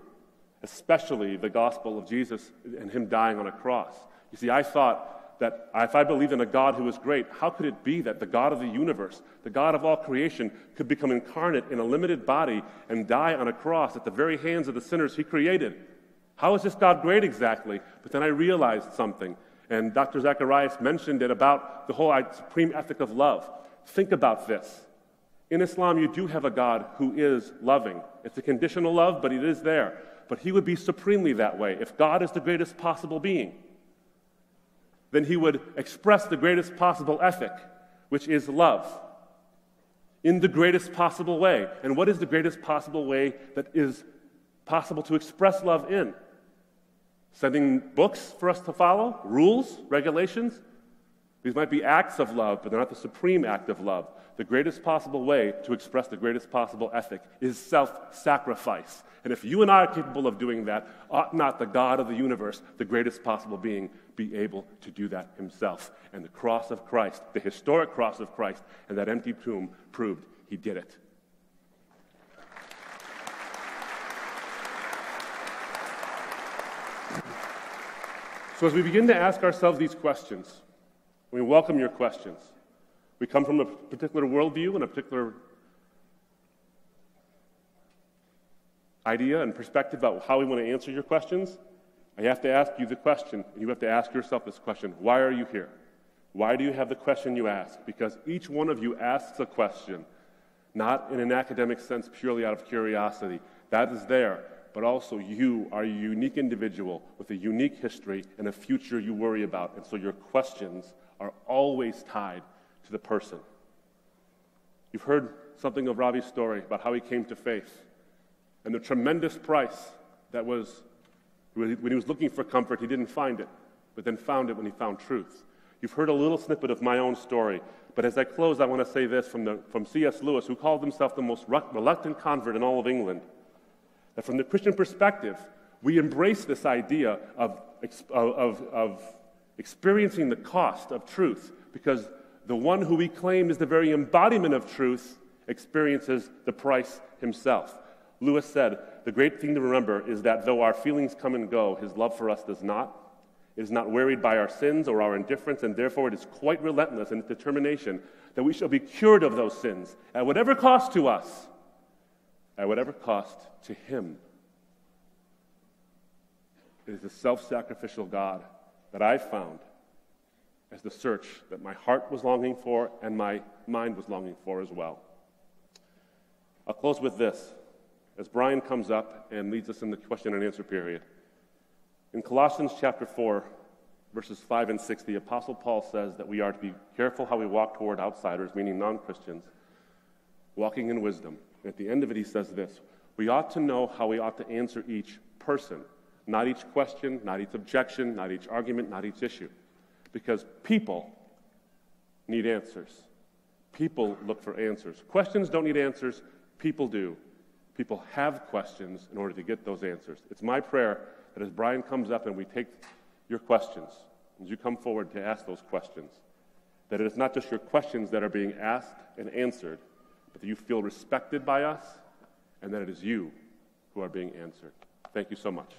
especially the gospel of Jesus and him dying on a cross. You see, I thought that if I believed in a God who was great, how could it be that the God of the universe, the God of all creation, could become incarnate in a limited body and die on a cross at the very hands of the sinners he created? How is this God great exactly? But then I realized something, and Dr. Zacharias mentioned it about the whole supreme ethic of love. Think about this. In Islam, you do have a God who is loving. It's a conditional love, but it is there. But he would be supremely that way. If God is the greatest possible being, then he would express the greatest possible ethic, which is love, in the greatest possible way. And what is the greatest possible way that is possible to express love in? Sending books for us to follow? Rules? Regulations? These might be acts of love, but they're not the supreme act of love. The greatest possible way to express the greatest possible ethic is self-sacrifice. And if you and I are capable of doing that, ought not the God of the universe, the greatest possible being, be able to do that himself? And the cross of Christ, the historic cross of Christ, and that empty tomb proved he did it. So as we begin to ask ourselves these questions, we welcome your questions. We come from a particular worldview and a particular idea and perspective about how we want to answer your questions. I have to ask you the question, and you have to ask yourself this question: why are you here? Why do you have the question you ask? Because each one of you asks a question, not in an academic sense purely out of curiosity. That is there, but also you are a unique individual with a unique history and a future you worry about, and so your questions are always tied to the person. You've heard something of Ravi's story about how he came to faith and the tremendous price that was, when he was looking for comfort, he didn't find it, but then found it when he found truth. You've heard a little snippet of my own story, but as I close, I want to say this from C.S. Lewis, who called himself the most reluctant convert in all of England, that from the Christian perspective, we embrace this idea of experiencing the cost of truth, because the one who we claim is the very embodiment of truth experiences the price himself. Lewis said, the great thing to remember is that though our feelings come and go, his love for us does not. It is not wearied by our sins or our indifference, and therefore it is quite relentless in its determination that we shall be cured of those sins, at whatever cost to us, at whatever cost to him. It is a self-sacrificial God that I found as the search that my heart was longing for and my mind was longing for as well. I'll close with this, as Brian comes up and leads us in the question and answer period. In Colossians chapter 4, verses 5 and 6, the Apostle Paul says that we are to be careful how we walk toward outsiders, meaning non-Christians, walking in wisdom. And at the end of it, he says this: we ought to know how we ought to answer each person, not each question, not each objection, not each argument, not each issue. Because people need answers. People look for answers. Questions don't need answers. People do. People have questions in order to get those answers. It's my prayer that as Brian comes up and we take your questions, as you come forward to ask those questions, that it is not just your questions that are being asked and answered, but that you feel respected by us and that it is you who are being answered. Thank you so much.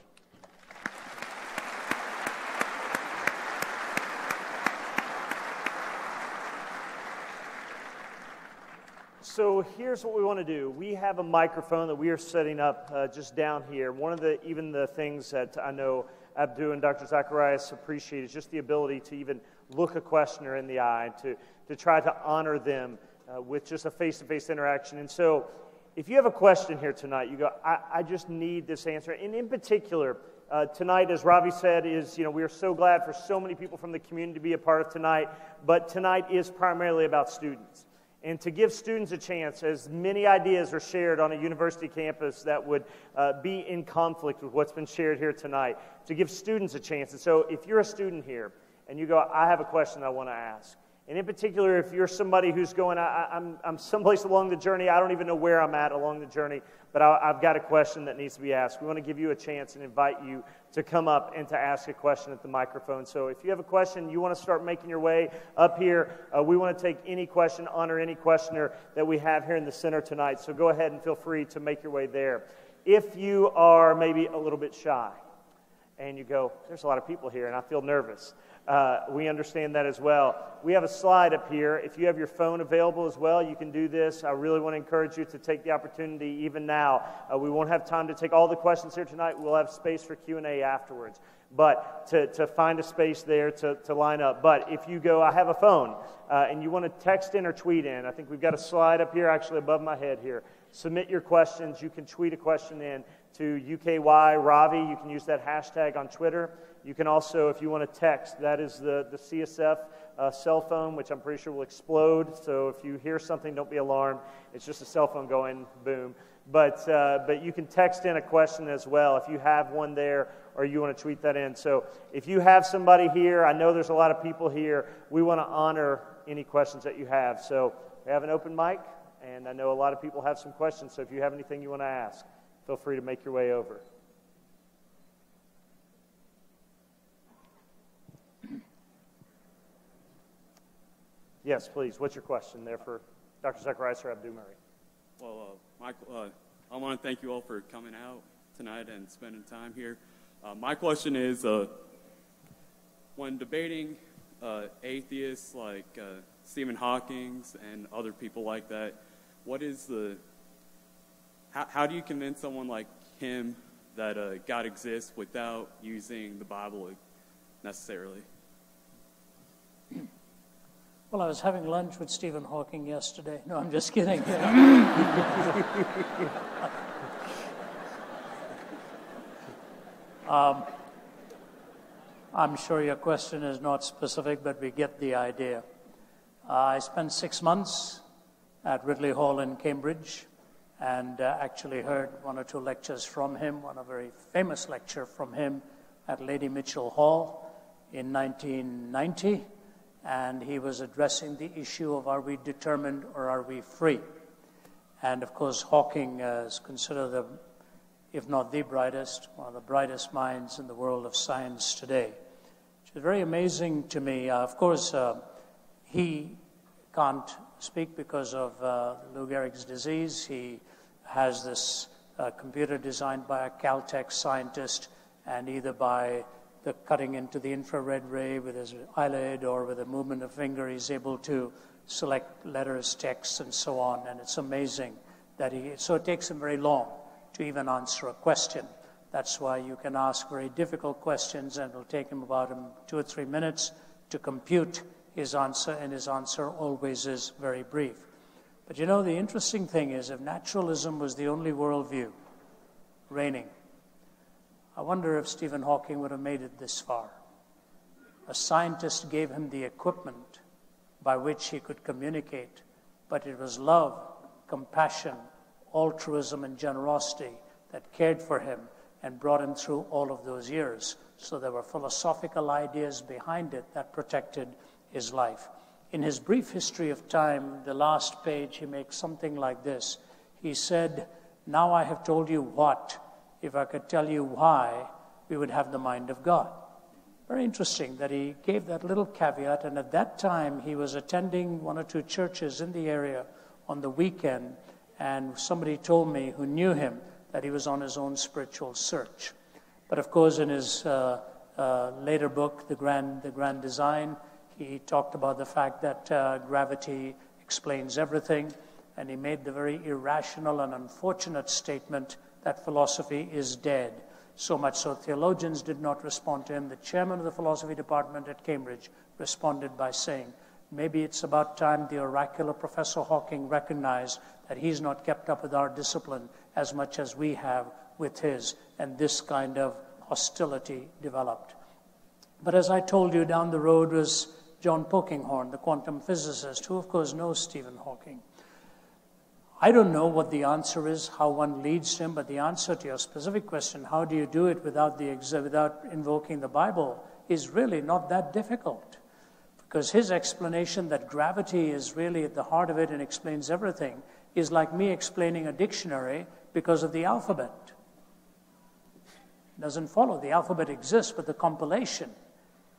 So here's what we want to do. We have a microphone that we are setting up just down here. One of the things that I know Abdu and Dr. Zacharias appreciate is just the ability to even look a questioner in the eye, to try to honor them with just a face-to-face interaction. And so if you have a question here tonight, you go, I just need this answer. And in particular, tonight, as Ravi said, we are so glad for so many people from the community to be a part of tonight, but tonight is primarily about students. And to give students a chance, as many ideas are shared on a university campus that would be in conflict with what's been shared here tonight, to give students a chance. And so if you're a student here and you go, I have a question I want to ask, and in particular, if you're somebody who's going, I'm someplace along the journey, I don't even know where I'm at along the journey, but I've got a question that needs to be asked. We want to give you a chance and invite you to come up and to ask a question at the microphone. So if you have a question, you want to start making your way up here, we want to take any question, honor any questioner that we have here in the center tonight. So go ahead and feel free to make your way there. If you are maybe a little bit shy, and you go, there's a lot of people here, and I feel nervous. We understand that as well. We have a slide up here. If you have your phone available as well, you can do this. I really want to encourage you to take the opportunity even now. We won't have time to take all the questions here tonight. We'll have space for Q&A afterwards. But to find a space there to line up. But if you go, I have a phone, and you want to text in or tweet in, I think we've got a slide up here actually above my head here. Submit your questions. You can tweet a question in to UKY Ravi. You can use that hashtag on Twitter. You can also, if you want to text, that is the CSF cell phone, which I'm pretty sure will explode. So if you hear something, don't be alarmed. It's just a cell phone going boom. But you can text in a question as well if you have one there or you want to tweet that in. So if you have somebody here, I know there's a lot of people here, we want to honor any questions that you have. So we have an open mic, and I know a lot of people have some questions. So if you have anything you want to ask, feel free to make your way over. Yes, please. What's your question there for Dr. Zacharias or Abdu Murray? Well, Michael, I want to thank you all for coming out tonight and spending time here. My question is, when debating atheists like Stephen Hawking and other people like that, how do you convince someone like him that God exists without using the Bible necessarily? Well, I was having lunch with Stephen Hawking yesterday. No, I'm just kidding. I'm sure your question is not specific, but we get the idea. I spent 6 months at Ridley Hall in Cambridge and actually heard 1 or 2 lectures from him, one a very famous lecture from him at Lady Mitchell Hall in 1990. And he was addressing the issue of are we determined or are we free? And of course, Hawking is considered if not the brightest, one of the brightest minds in the world of science today. Which is very amazing to me. Of course, he can't speak because of Lou Gehrig's disease. He has this computer designed by a Caltech scientist, and either by the cutting into the infrared ray with his eyelid or with a movement of finger, he's able to select letters, texts, and so on. And it's amazing that so it takes him very long to even answer a question. That's why you can ask very difficult questions, and it'll take him about 2 or 3 minutes to compute his answer, and his answer always is very brief. But you know, the interesting thing is, if naturalism was the only worldview reigning, I wonder if Stephen Hawking would have made it this far. A scientist gave him the equipment by which he could communicate, but it was love, compassion, altruism, and generosity that cared for him and brought him through all of those years. So there were philosophical ideas behind it that protected his life. In his brief history of time, the last page, he makes something like this. He said, "Now I have told you what. If I could tell you why, we would have the mind of God." Very interesting that he gave that little caveat, and at that time he was attending 1 or 2 churches in the area on the weekend, and somebody told me who knew him that he was on his own spiritual search. But of course, in his later book, The Grand Design, he talked about the fact that gravity explains everything, and he made the very irrational and unfortunate statement that philosophy is dead. So much so theologians did not respond to him. The chairman of the philosophy department at Cambridge responded by saying, maybe it's about time the oracular Professor Hawking recognized that he's not kept up with our discipline as much as we have with his, and this kind of hostility developed. But as I told you, down the road was John Polkinghorne, the quantum physicist, who of course knows Stephen Hawking. I don't know what the answer is, how one leads him, but the answer to your specific question, how do you do it without invoking the Bible, is really not that difficult. Because his explanation that gravity is really at the heart of it and explains everything is like me explaining a dictionary because of the alphabet. It doesn't follow. The alphabet exists, but the compilation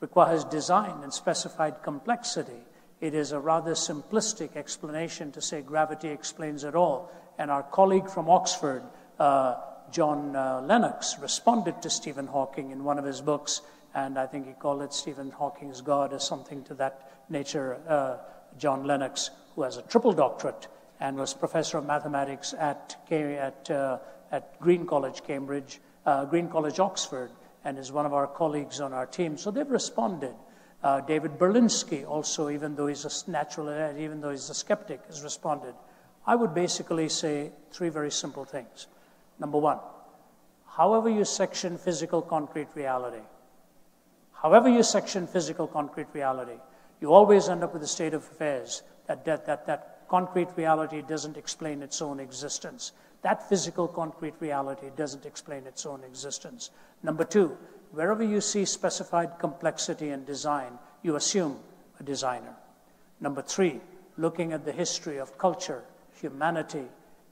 requires design and specified complexity. It is a rather simplistic explanation to say gravity explains it all. And our colleague from Oxford, John Lennox, responded to Stephen Hawking in one of his books and I think he called it Stephen Hawking's God or something to that nature. John Lennox, who has a triple doctorate and was professor of mathematics at Green College, Cambridge, Green College, Oxford, and is one of our colleagues on our team. So they've responded. David Berlinski also, even though he's a skeptic, has responded. I would basically say three very simple things. Number one, however you section physical concrete reality, you always end up with a state of affairs that concrete reality doesn't explain its own existence. That physical concrete reality doesn't explain its own existence. Number two, wherever you see specified complexity and design, you assume a designer. Number three, looking at the history of culture, humanity,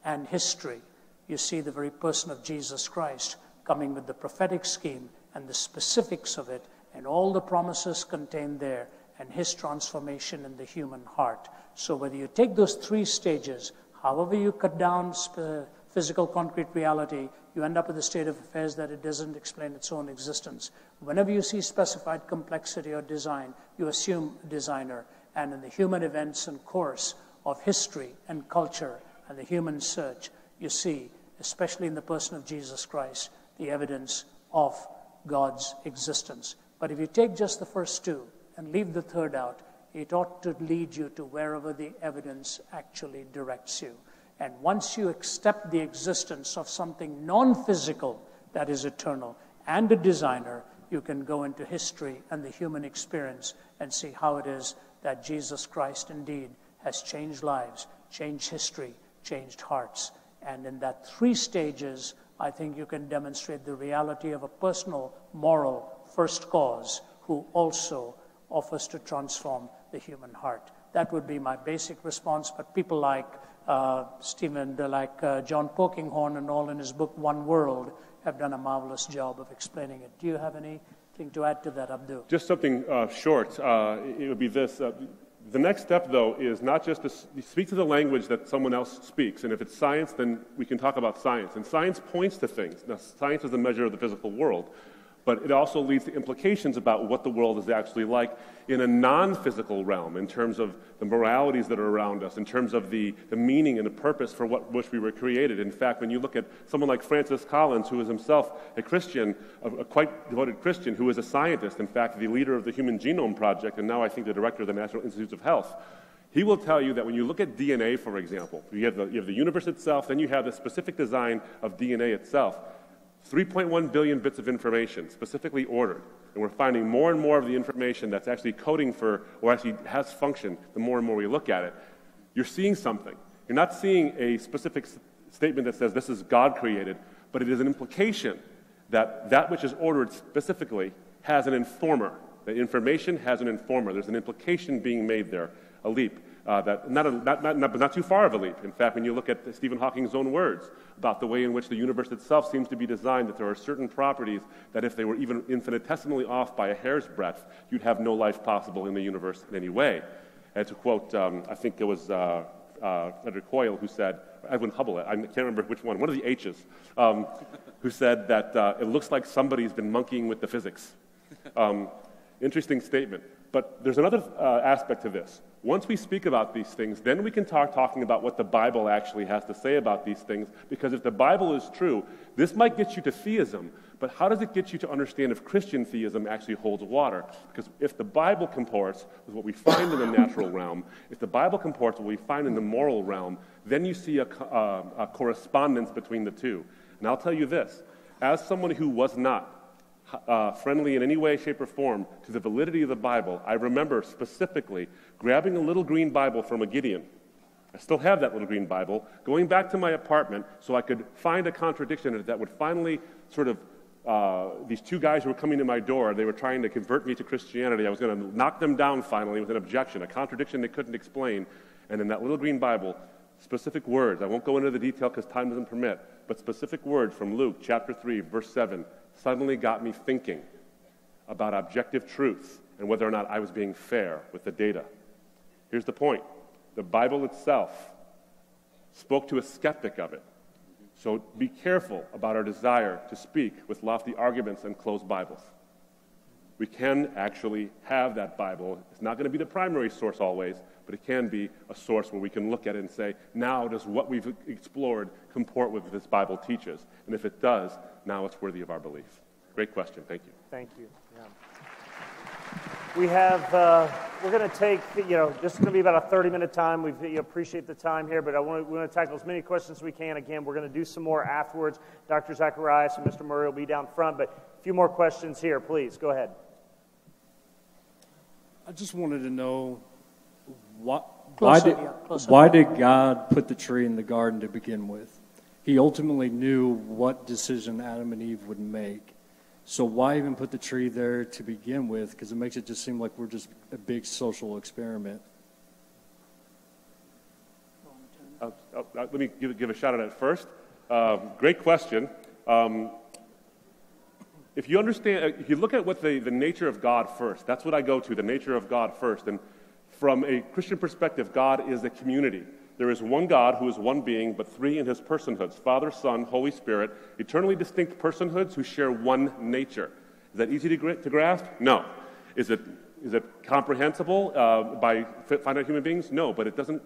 and history, you see the very person of Jesus Christ coming with the prophetic scheme and the specifics of it and all the promises contained there and his transformation in the human heart. So whether you take those three stages, however you cut down physical concrete reality, you end up with a state of affairs that it doesn't explain its own existence. Whenever you see specified complexity or design, you assume a designer. And in the human events and course of history and culture and the human search, you see, especially in the person of Jesus Christ, the evidence of God's existence. But if you take just the first two and leave the third out, it ought to lead you to wherever the evidence actually directs you. And once you accept the existence of something non-physical that is eternal and a designer, you can go into history and the human experience and see how it is that Jesus Christ indeed has changed lives, changed history, changed hearts. And in that three stages, I think you can demonstrate the reality of a personal, moral first cause who also offers to transform the human heart. That would be my basic response, but people like John Polkinghorne and all in his book, One World, have done a marvelous job of explaining it. Do you have anything to add to that, Abdul? Just something short. It would be this. The next step, though, is not just to speak to the language that someone else speaks. And if it's science, then we can talk about science. And science points to things. Now, science is a measure of the physical world. But it also leads to implications about what the world is actually like in a non-physical realm, in terms of the moralities that are around us, in terms of the meaning and the purpose for which we were created. In fact, when you look at someone like Francis Collins, who is himself a Christian, a quite devoted Christian, who is a scientist, in fact, the leader of the Human Genome Project, and now I think the director of the National Institutes of Health, he will tell you that when you look at DNA, for example, you have the universe itself, then you have the specific design of DNA itself. 3.1 billion bits of information, specifically ordered. And we're finding more and more of the information that's actually coding for, or actually has function, the more and more we look at it. You're seeing something. You're not seeing a specific statement that says this is God created, but it is an implication that that which is ordered specifically has an informer. The information has an informer. There's an implication being made there, a leap. Not too far of a leap. In fact, when you look at Stephen Hawking's own words about the way in which the universe itself seems to be designed, that there are certain properties that if they were even infinitesimally off by a hair's breadth, you'd have no life possible in the universe in any way. And to quote, I think it was Frederick Hoyle who said, Edwin Hubble, I can't remember which one of the H's, who said that it looks like somebody's been monkeying with the physics. Interesting statement. But there's another aspect to this. Once we speak about these things, then we can talking about what the Bible actually has to say about these things, because if the Bible is true, this might get you to theism, but how does it get you to understand if Christian theism actually holds water? Because if the Bible comports with what we find in the natural realm, if the Bible comports with what we find in the moral realm, then you see a correspondence between the two. And I'll tell you this, as someone who was not friendly in any way, shape, or form to the validity of the Bible, I remember specifically grabbing a little green Bible from a Gideon. I still have that little green Bible, going back to my apartment so I could find a contradiction in it that would finally sort of, these two guys who were coming to my door, they were trying to convert me to Christianity. I was going to knock them down finally with an objection, a contradiction they couldn't explain. And in that little green Bible, specific words, I won't go into the detail because time doesn't permit, but specific words from Luke chapter 3, verse 7, suddenly got me thinking about objective truth and whether or not I was being fair with the data. Here's the point. The Bible itself spoke to a skeptic of it. So be careful about our desire to speak with lofty arguments and closed Bibles. we can actually have that Bible. It's not going to be the primary source always, but it can be a source where we can look at it and say, now does what we've explored comport with what this Bible teaches? And if it does, now it's worthy of our belief. Great question. Thank you. Thank you. Yeah. We have, we're going to take, this is going to be about a 30-minute time. We appreciate the time here, but we want to tackle as many questions as we can. Again, we're going to do some more afterwards. Dr. Zacharias and Mr. Murray will be down front, but a few more questions here. Please, go ahead. I just wanted to know, why did God put the tree in the garden to begin with? He ultimately knew what decision Adam and Eve would make. So why even put the tree there to begin with? Because it makes it just seem like we're just a big social experiment. Let me give a shot at it first. Great question. If you understand, if you look at what the nature of God first, that's what I go to, the nature of God first. And from a Christian perspective, God is a community. There is one God who is one being, but three in his personhoods, Father, Son, Holy Spirit, eternally distinct personhoods who share one nature. Is that easy to grasp? No. Is it comprehensible by finite human beings? No, but it doesn't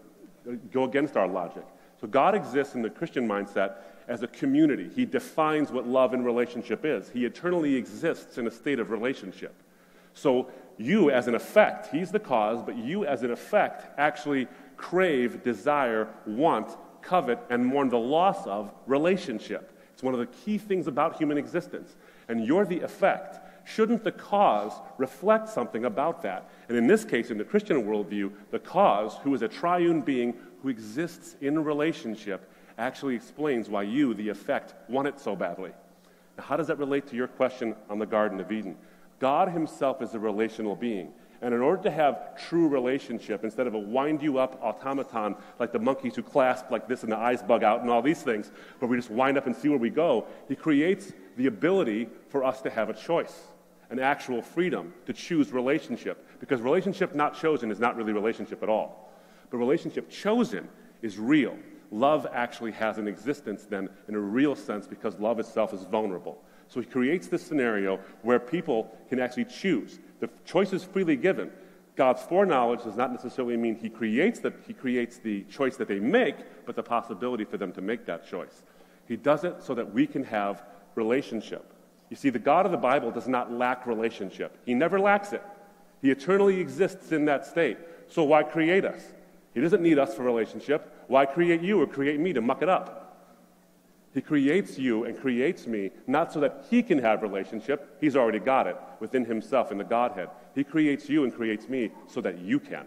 go against our logic. So God exists in the Christian mindset as a community. He defines what love and relationship is. He eternally exists in a state of relationship. So you as an effect, he's the cause, but you as an effect actually crave, desire, want, covet, and mourn the loss of relationship. It's one of the key things about human existence. And you're the effect. Shouldn't the cause reflect something about that? And in this case, in the Christian worldview, the cause, who is a triune being who exists in relationship, actually explains why you, the effect, want it so badly. Now, how does that relate to your question on the Garden of Eden? God himself is a relational being. And in order to have true relationship, instead of a wind-you-up automaton like the monkeys who clasp like this and the eyes bug out and all these things, where we just wind up and see where we go, he creates the ability for us to have a choice, an actual freedom to choose relationship. Because relationship not chosen is not really relationship at all. But relationship chosen is real. Love actually has an existence then in a real sense because love itself is vulnerable. So he creates this scenario where people can actually choose. The choice is freely given. God's foreknowledge does not necessarily mean he creates the choice that they make, but the possibility for them to make that choice. He does it so that we can have relationship. You see, the God of the Bible does not lack relationship. He never lacks it. He eternally exists in that state. So why create us? He doesn't need us for relationship. Why create you or create me to muck it up? He creates you and creates me not so that he can have relationship. He's already got it within himself in the Godhead. He creates you and creates me so that you can.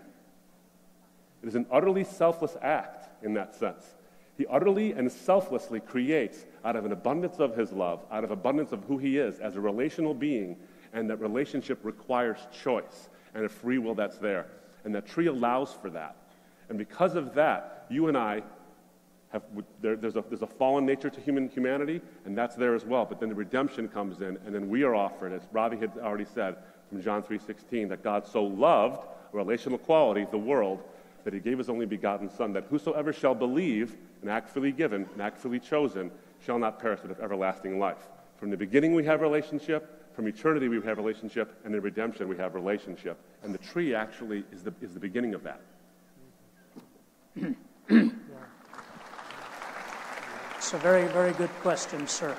It is an utterly selfless act in that sense. He utterly and selflessly creates out of an abundance of his love, out of abundance of who he is as a relational being, and that relationship requires choice and a free will that's there. And that tree allows for that. And because of that, you and I there's a fallen nature to humanity, and that's there as well. But then the redemption comes in, and then we are offered, as Ravi had already said from John 3:16, that God so loved, a relational quality, the world, that he gave his only begotten Son, that whosoever shall believe, an act freely given, an act freely chosen, shall not perish but have everlasting life. From the beginning we have relationship, from eternity we have relationship, and in redemption we have relationship. And the tree actually is the beginning of that. It's a very, very good question, sir.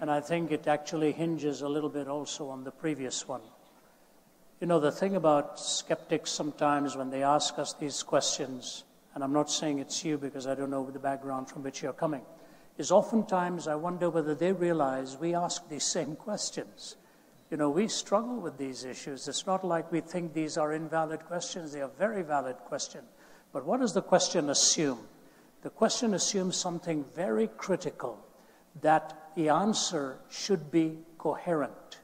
And I think it actually hinges a little bit also on the previous one. You know, the thing about skeptics sometimes when they ask us these questions, and I'm not saying it's you because I don't know the background from which you're coming, is oftentimes I wonder whether they realize we ask these same questions. You know, we struggle with these issues. It's not like we think these are invalid questions. They are very valid questions. But what does the question assume? The question assumes something very critical, that the answer should be coherent,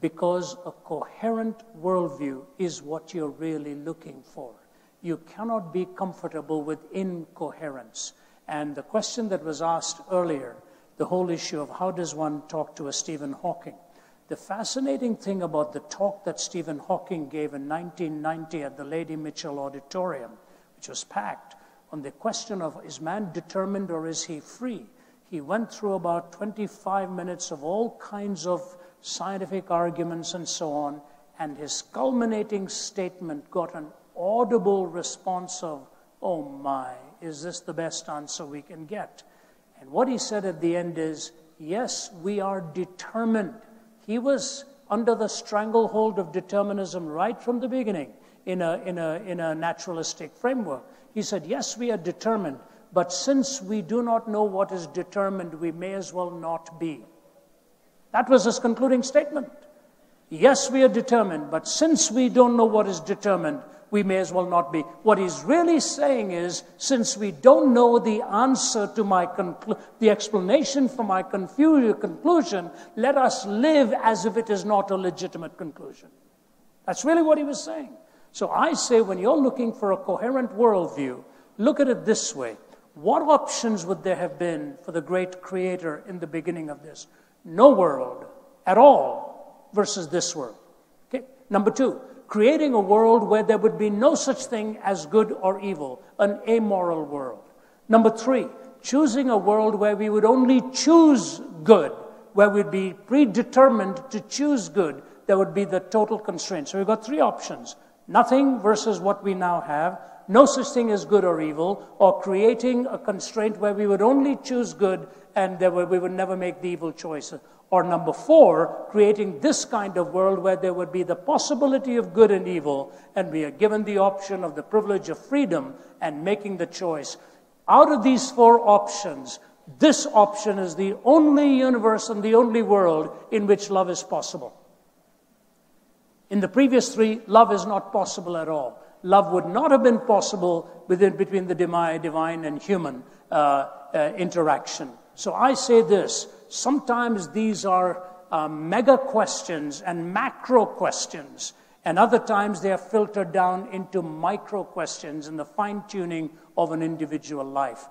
because a coherent worldview is what you're really looking for. You cannot be comfortable with incoherence. And the question that was asked earlier, the whole issue of how does one talk to a Stephen Hawking? The fascinating thing about the talk that Stephen Hawking gave in 1990 at the Lady Mitchell Auditorium, which was packed, on the question of is man determined or is he free, he went through about 25 minutes of all kinds of scientific arguments and so on, and his culminating statement got an audible response of, "Oh my, is this the best answer we can get?" And what he said at the end is, yes, we are determined. He was under the stranglehold of determinism right from the beginning in a naturalistic framework. He said, yes, we are determined, but since we do not know what is determined, we may as well not be. That was his concluding statement. Yes, we are determined, but since we don't know what is determined, we may as well not be. What he's really saying is, since we don't know the answer to the explanation for my conclusion, let us live as if it is not a legitimate conclusion. That's really what he was saying. So I say, when you're looking for a coherent worldview, look at it this way. What options would there have been for the great creator in the beginning of this? No world at all versus this world. Okay. Number two, creating a world where there would be no such thing as good or evil, an amoral world. Number three, choosing a world where we would only choose good, where we'd be predetermined to choose good. There would be the total constraint. So we've got three options. Nothing versus what we now have, no such thing as good or evil, or creating a constraint where we would only choose good and we would never make the evil choices. Or number four, creating this kind of world where there would be the possibility of good and evil, and we are given the option of the privilege of freedom and making the choice. Out of these four options, this option is the only universe and the only world in which love is possible. In the previous three, love is not possible at all. Love would not have been possible between the divine and human interaction. So I say this. Sometimes these are mega questions and macro questions, and other times they are filtered down into micro questions in the fine-tuning of an individual life.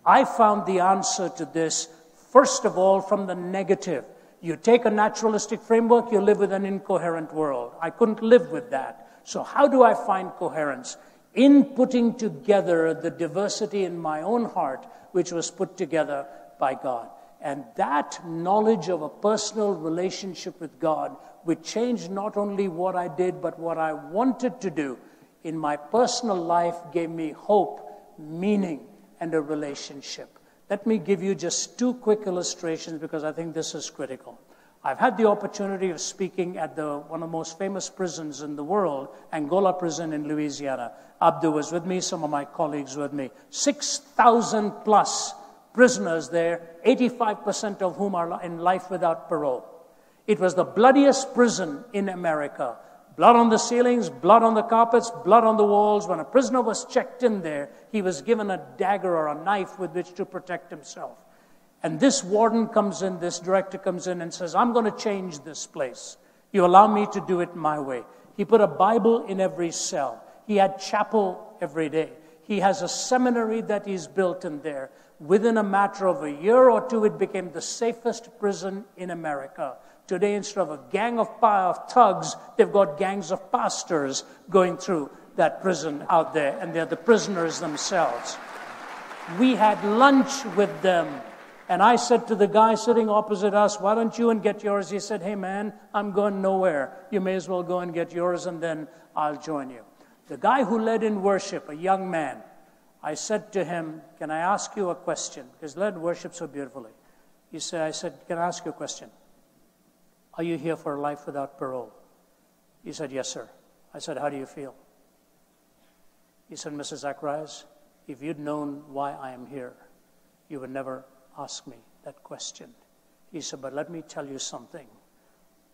I found the answer to this, first of all, from the negative. You take a naturalistic framework, you live with an incoherent world. I couldn't live with that. So how do I find coherence? In putting together the diversity in my own heart, which was put together by God. And that knowledge of a personal relationship with God would change not only what I did, but what I wanted to do in my personal life, gave me hope, meaning, and a relationship. Let me give you just two quick illustrations because I think this is critical. I've had the opportunity of speaking at one of the most famous prisons in the world, Angola prison in Louisiana. Abdu was with me, some of my colleagues were with me. 6,000 plus prisoners there, 85% of whom are in life without parole. It was the bloodiest prison in America. Blood on the ceilings, blood on the carpets, blood on the walls. When a prisoner was checked in there, he was given a dagger or a knife with which to protect himself. And this warden comes in, this director comes in and says, I'm going to change this place. You allow me to do it my way. He put a Bible in every cell. He had chapel every day. He has a seminary that he's built in there. Within a matter of a year or two, it became the safest prison in America. Today, instead of a gang of thugs, they've got gangs of pastors going through that prison out there, and they're the prisoners themselves. We had lunch with them, and I said to the guy sitting opposite us, why don't you and get yours? He said, hey man, I'm going nowhere. You may as well go and get yours, and then I'll join you. The guy who led in worship, a young man, I said to him, can I ask you a question? Because he led worship so beautifully. I said, can I ask you a question? Are you here for a life without parole? He said, yes, sir. I said, how do you feel? He said, Mr. Zacharias, if you'd known why I am here, you would never ask me that question. He said, but let me tell you something.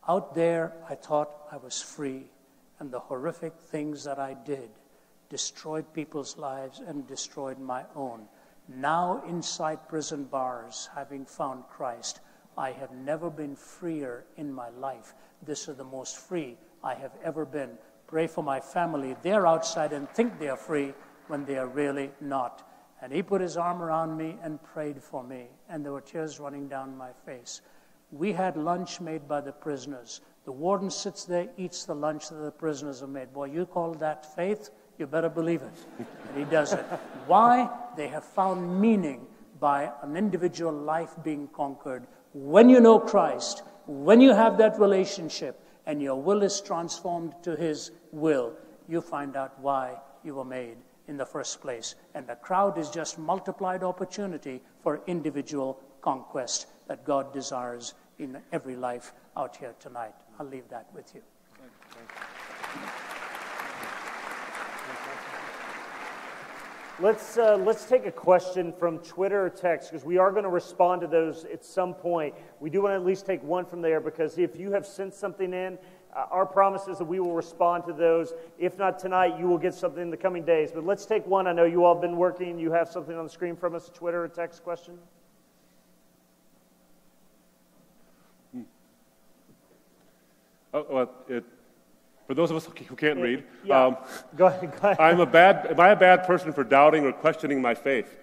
Out there, I thought I was free, and the horrific things that I did destroyed people's lives and destroyed my own. Now, inside prison bars, having found Christ, I have never been freer in my life. This is the most free I have ever been. Pray for my family. They're outside and think they are free when they are really not. And he put his arm around me and prayed for me, and there were tears running down my face. We had lunch made by the prisoners. The warden sits there, eats the lunch that the prisoners have made. Boy, you call that faith? You better believe it. And he does it. Why? They have found meaning by an individual life being conquered. When you know Christ, When you have that relationship and your will is transformed to his will, you find out why you were made in the first place. And the crowd is just multiplied opportunity for individual conquest that God desires in every life out here tonight. I'll leave that with you. Let's take a question from Twitter or text, because we are going to respond to those at some point. We do want to at least take one from there, because if you have sent something in, our promise is that we will respond to those. If not tonight, you will get something in the coming days. But let's take one. I know you all have been working. You have something on the screen from us, a Twitter or text question? For those of us who can't read, Go ahead. am I a bad person for doubting or questioning my faith?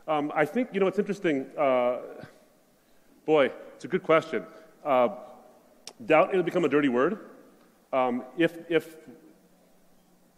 I think, it's interesting. It's a good question. Doubt, it'll become a dirty word. If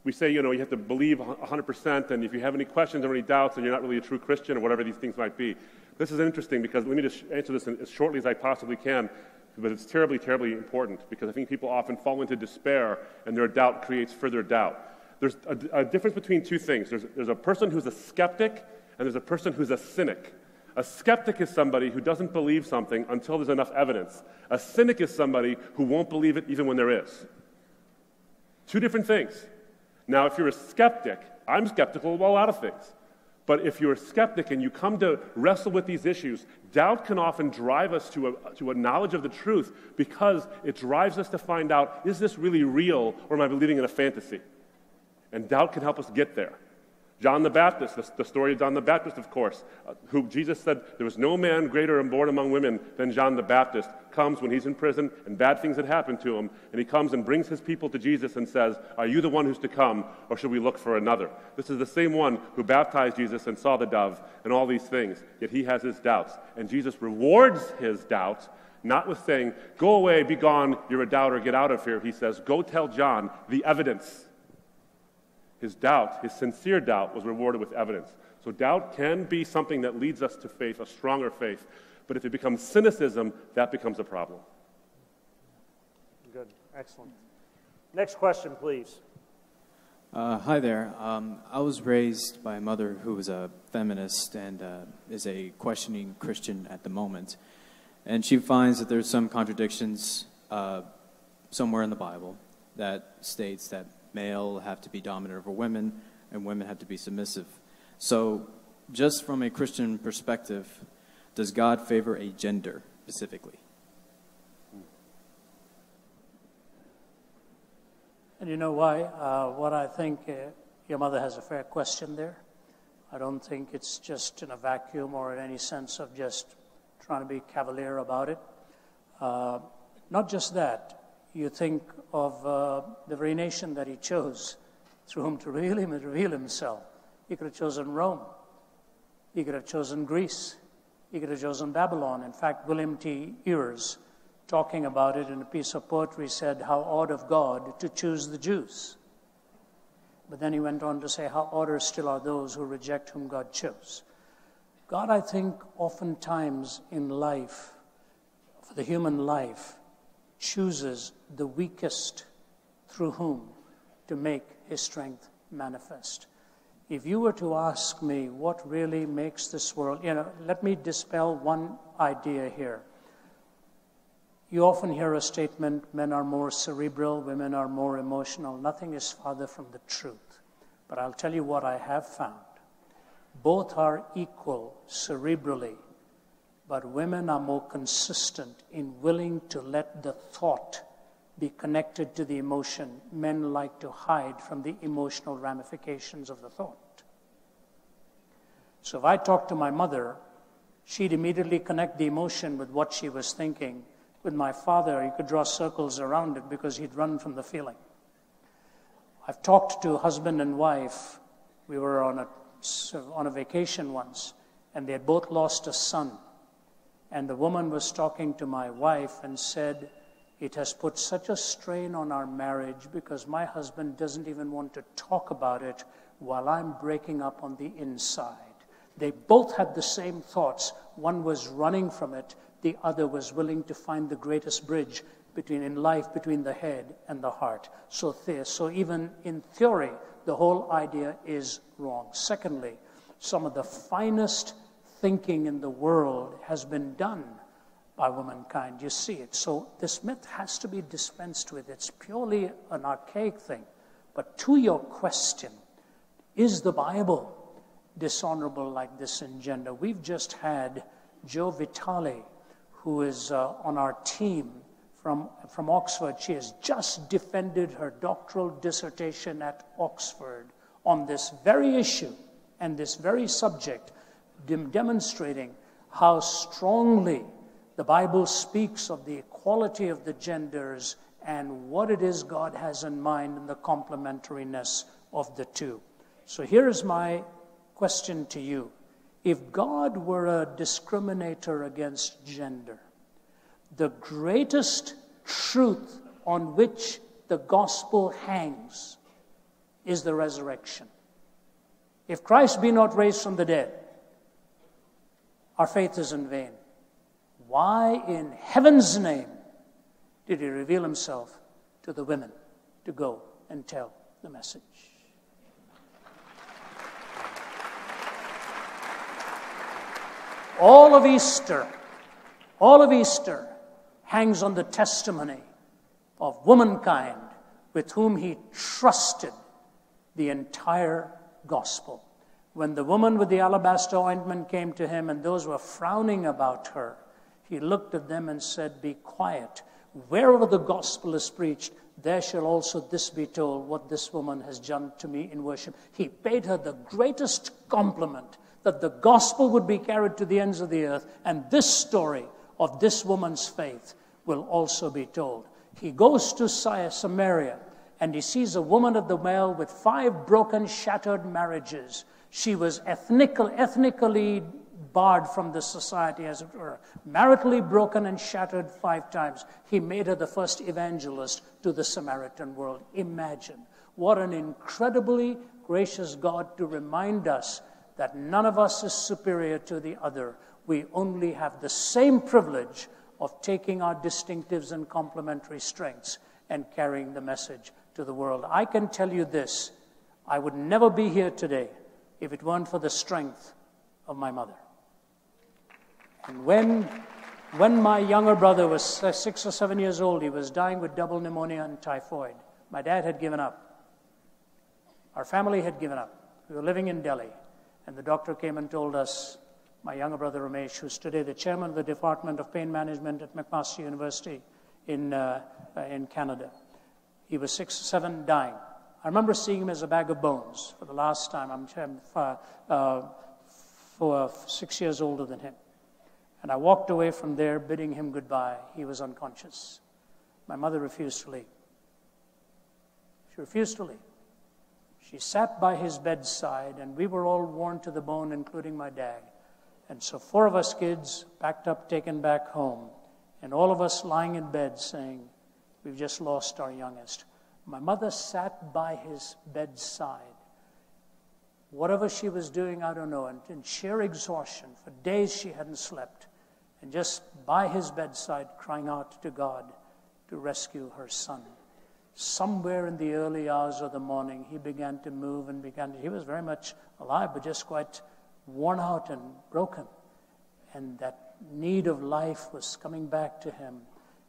we say, you have to believe 100%, and if you have any questions or any doubts, then you're not really a true Christian, or whatever these things might be. This is interesting, because let me just answer this as shortly as I possibly can. But it's terribly, terribly important, because I think people often fall into despair, and their doubt creates further doubt. There's a difference between two things. There's a person who's a skeptic, and there's a person who's a cynic. A skeptic is somebody who doesn't believe something until there's enough evidence. A cynic is somebody who won't believe it even when there is. Two different things. Now, if you're a skeptic, I'm skeptical of a lot of things. But if you're a skeptic and you come to wrestle with these issues, doubt can often drive us to a knowledge of the truth, because it drives us to find out, is this really real, or am I believing in a fantasy? And doubt can help us get there. John the Baptist, the story of John the Baptist, of course, who Jesus said there was no man greater born among women than John the Baptist, comes when he's in prison and bad things had happened to him, and he comes and brings his people to Jesus and says, are you the one who's to come, or should we look for another? This is the same one who baptized Jesus and saw the dove and all these things, yet he has his doubts. And Jesus rewards his doubts, not with saying, go away, be gone, you're a doubter, get out of here. He says, go tell John the evidence. His doubt, his sincere doubt, was rewarded with evidence. So doubt can be something that leads us to faith, a stronger faith. But if it becomes cynicism, that becomes a problem. Good. Excellent. Next question, please. Hi there. I was raised by a mother who was a feminist and is a questioning Christian at the moment. And she finds that there's some contradictions somewhere in the Bible that states that male have to be dominant over women, and women have to be submissive. So, just from a Christian perspective, does God favor a gender specifically? And you know why? What I think, your mother has a fair question there. I don't think it's just in a vacuum or in any sense of just trying to be cavalier about it. Not just that. You think of the very nation that he chose, through whom to reveal himself. He could have chosen Rome. He could have chosen Greece. He could have chosen Babylon. In fact, William T. Ears, talking about it in a piece of poetry, said, how odd of God to choose the Jews. But then he went on to say, how odder still are those who reject whom God chose. God, I think, oftentimes in life, for the human life, chooses the weakest through whom to make his strength manifest. If you were to ask me what really makes this world, let me dispel one idea here. You often hear a statement, men are more cerebral, women are more emotional. Nothing is farther from the truth. But I'll tell you what I have found. Both are equal cerebrally, but women are more consistent in willing to let the thought be connected to the emotion. Men like to hide from the emotional ramifications of the thought. So if I talk to my mother, she'd immediately connect the emotion with what she was thinking. With my father, you could draw circles around it because he'd run from the feeling. I've talked to husband and wife. We were on a vacation once, and they had both lost a son. And the woman was talking to my wife and said, it has put such a strain on our marriage because my husband doesn't even want to talk about it while I'm breaking up on the inside. They both had the same thoughts. One was running from it. The other was willing to find the greatest bridge in life between the head and the heart. So even in theory, the whole idea is wrong. Secondly, some of the finest thinking in the world has been done by womankind. You see it. So this myth has to be dispensed with. It's purely an archaic thing. But to your question, is the Bible dishonorable like this in gender? We've just had Joe Vitale, who is on our team from Oxford. She has just defended her doctoral dissertation at Oxford on this very issue and this very subject, demonstrating how strongly the Bible speaks of the equality of the genders and what it is God has in mind in the complementariness of the two. So here's my question to you. If God were a discriminator against gender, the greatest truth on which the gospel hangs is the resurrection. If Christ be not raised from the dead, our faith is in vain. Why in heaven's name did he reveal himself to the women to go and tell the message? All of Easter hangs on the testimony of womankind with whom he trusted the entire gospel. When the woman with the alabaster ointment came to him and those were frowning about her, he looked at them and said, "Be quiet. Wherever the gospel is preached, there shall also this be told, what this woman has done to me in worship." He paid her the greatest compliment, that the gospel would be carried to the ends of the earth, and this story of this woman's faith will also be told. He goes to Samaria, and he sees a woman at the well with 5 broken, shattered marriages. She was ethnically barred from the society, as it were, maritally broken and shattered 5 times. He made her the first evangelist to the Samaritan world. Imagine what an incredibly gracious God to remind us that none of us is superior to the other. We only have the same privilege of taking our distinctives and complementary strengths and carrying the message to the world. I can tell you this, I would never be here today if it weren't for the strength of my mother. And when my younger brother was 6 or 7 years old, he was dying with double pneumonia and typhoid. My dad had given up. Our family had given up. We were living in Delhi. And the doctor came and told us, my younger brother Ramesh, who's today the chairman of the Department of Pain Management at McMaster University in Canada. He was 6 or 7, dying. I remember seeing him as a bag of bones for the last time. I'm 6 years older than him. And I walked away from there bidding him goodbye. He was unconscious. My mother refused to leave. She refused to leave. She sat by his bedside, and we were all worn to the bone, including my dad. And so 4 of us kids packed up, taken back home, and all of us lying in bed saying, "We've just lost our youngest." My mother sat by his bedside. Whatever she was doing, I don't know, and in sheer exhaustion, for days she hadn't slept, and just by his bedside crying out to God to rescue her son. Somewhere in the early hours of the morning, he began to move and he was very much alive, but just quite worn out and broken. And that need of life was coming back to him.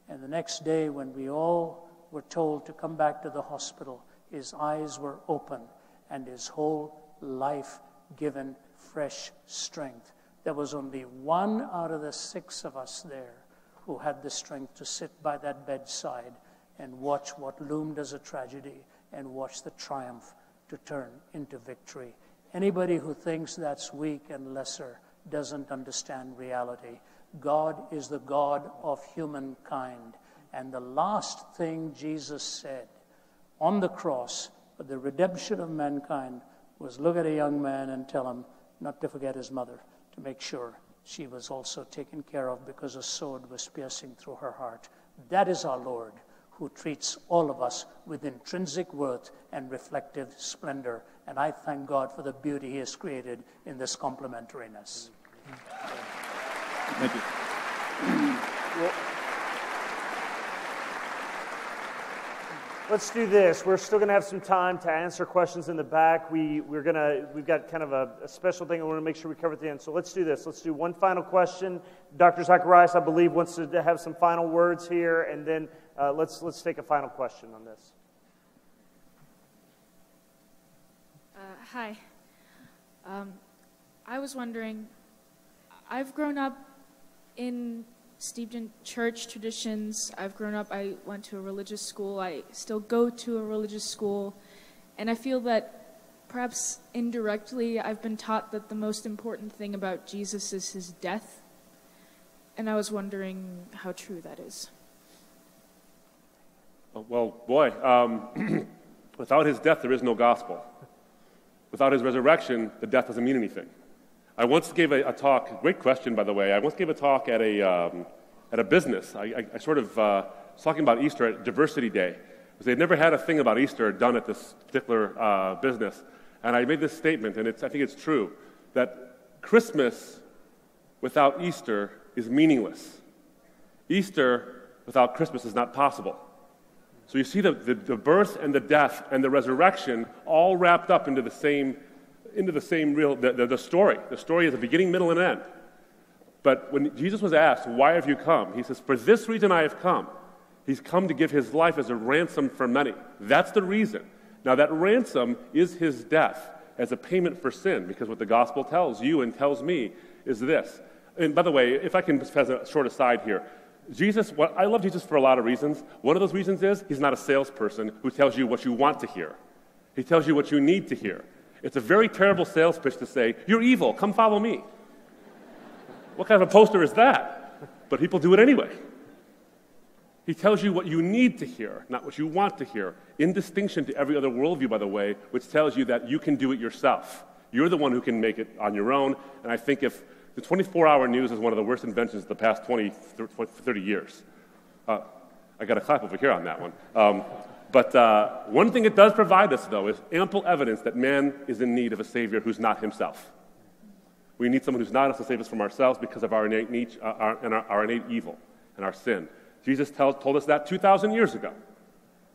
And the next day, when we all were told to come back to the hospital, his eyes were open and his whole life given fresh strength. There was only 1 out of the 6 of us there who had the strength to sit by that bedside and watch what loomed as a tragedy and watch the triumph to turn into victory. Anybody who thinks that's weak and lesser doesn't understand reality. God is the God of humankind. And the last thing Jesus said on the cross for the redemption of mankind was look at a young man and tell him not to forget his mother, to make sure she was also taken care of because a sword was piercing through her heart. That is our Lord, who treats all of us with intrinsic worth and reflective splendor. And I thank God for the beauty He has created in this complementariness. Thank you. Well, let's do this. We're still going to have some time to answer questions in the back. We've got kind of a special thing I want to make sure we cover at the end. So let's do this. Let's do one final question. Dr. Zacharias, I believe, wants to have some final words here, and then let's take a final question on this. Hi. I was wondering, I've grown up steeped in church traditions. I went to a religious school. I still go to a religious school. And I feel that perhaps indirectly I've been taught that the most important thing about Jesus is his death. And I was wondering how true that is. Well, boy, without his death, there is no gospel. Without his resurrection, the death doesn't mean anything. I once gave a talk, great question, by the way. I once gave a talk at a business. I sort of was talking about Easter at Diversity Day, because they'd never had a thing about Easter done at this particular business. And I made this statement, and I think it's true, that Christmas without Easter is meaningless. Easter without Christmas is not possible. So you see the birth and the death and the resurrection all wrapped up into the same the story. The story is a beginning, middle, and end. But when Jesus was asked, why have you come? He says, for this reason I have come. He's come to give his life as a ransom for many. That's the reason. Now that ransom is his death as a payment for sin, because what the gospel tells you and tells me is this. And by the way, if I can just have a short aside here, I love Jesus for a lot of reasons. One of those reasons is he's not a salesperson who tells you what you want to hear. He tells you what you need to hear. It's a very terrible sales pitch to say, you're evil, come follow me. What kind of a poster is that? But people do it anyway. He tells you what you need to hear, not what you want to hear, in distinction to every other worldview, by the way, which tells you that you can do it yourself. You're the one who can make it on your own, and I think if the 24-hour news is one of the worst inventions of the past 20, 30 years. I got a clap over here on that one. But one thing it does provide us, though, is ample evidence that man is in need of a Savior who's not himself. We need someone who's not us to save us from ourselves because of our innate evil and our sin. Jesus told us that 2,000 years ago.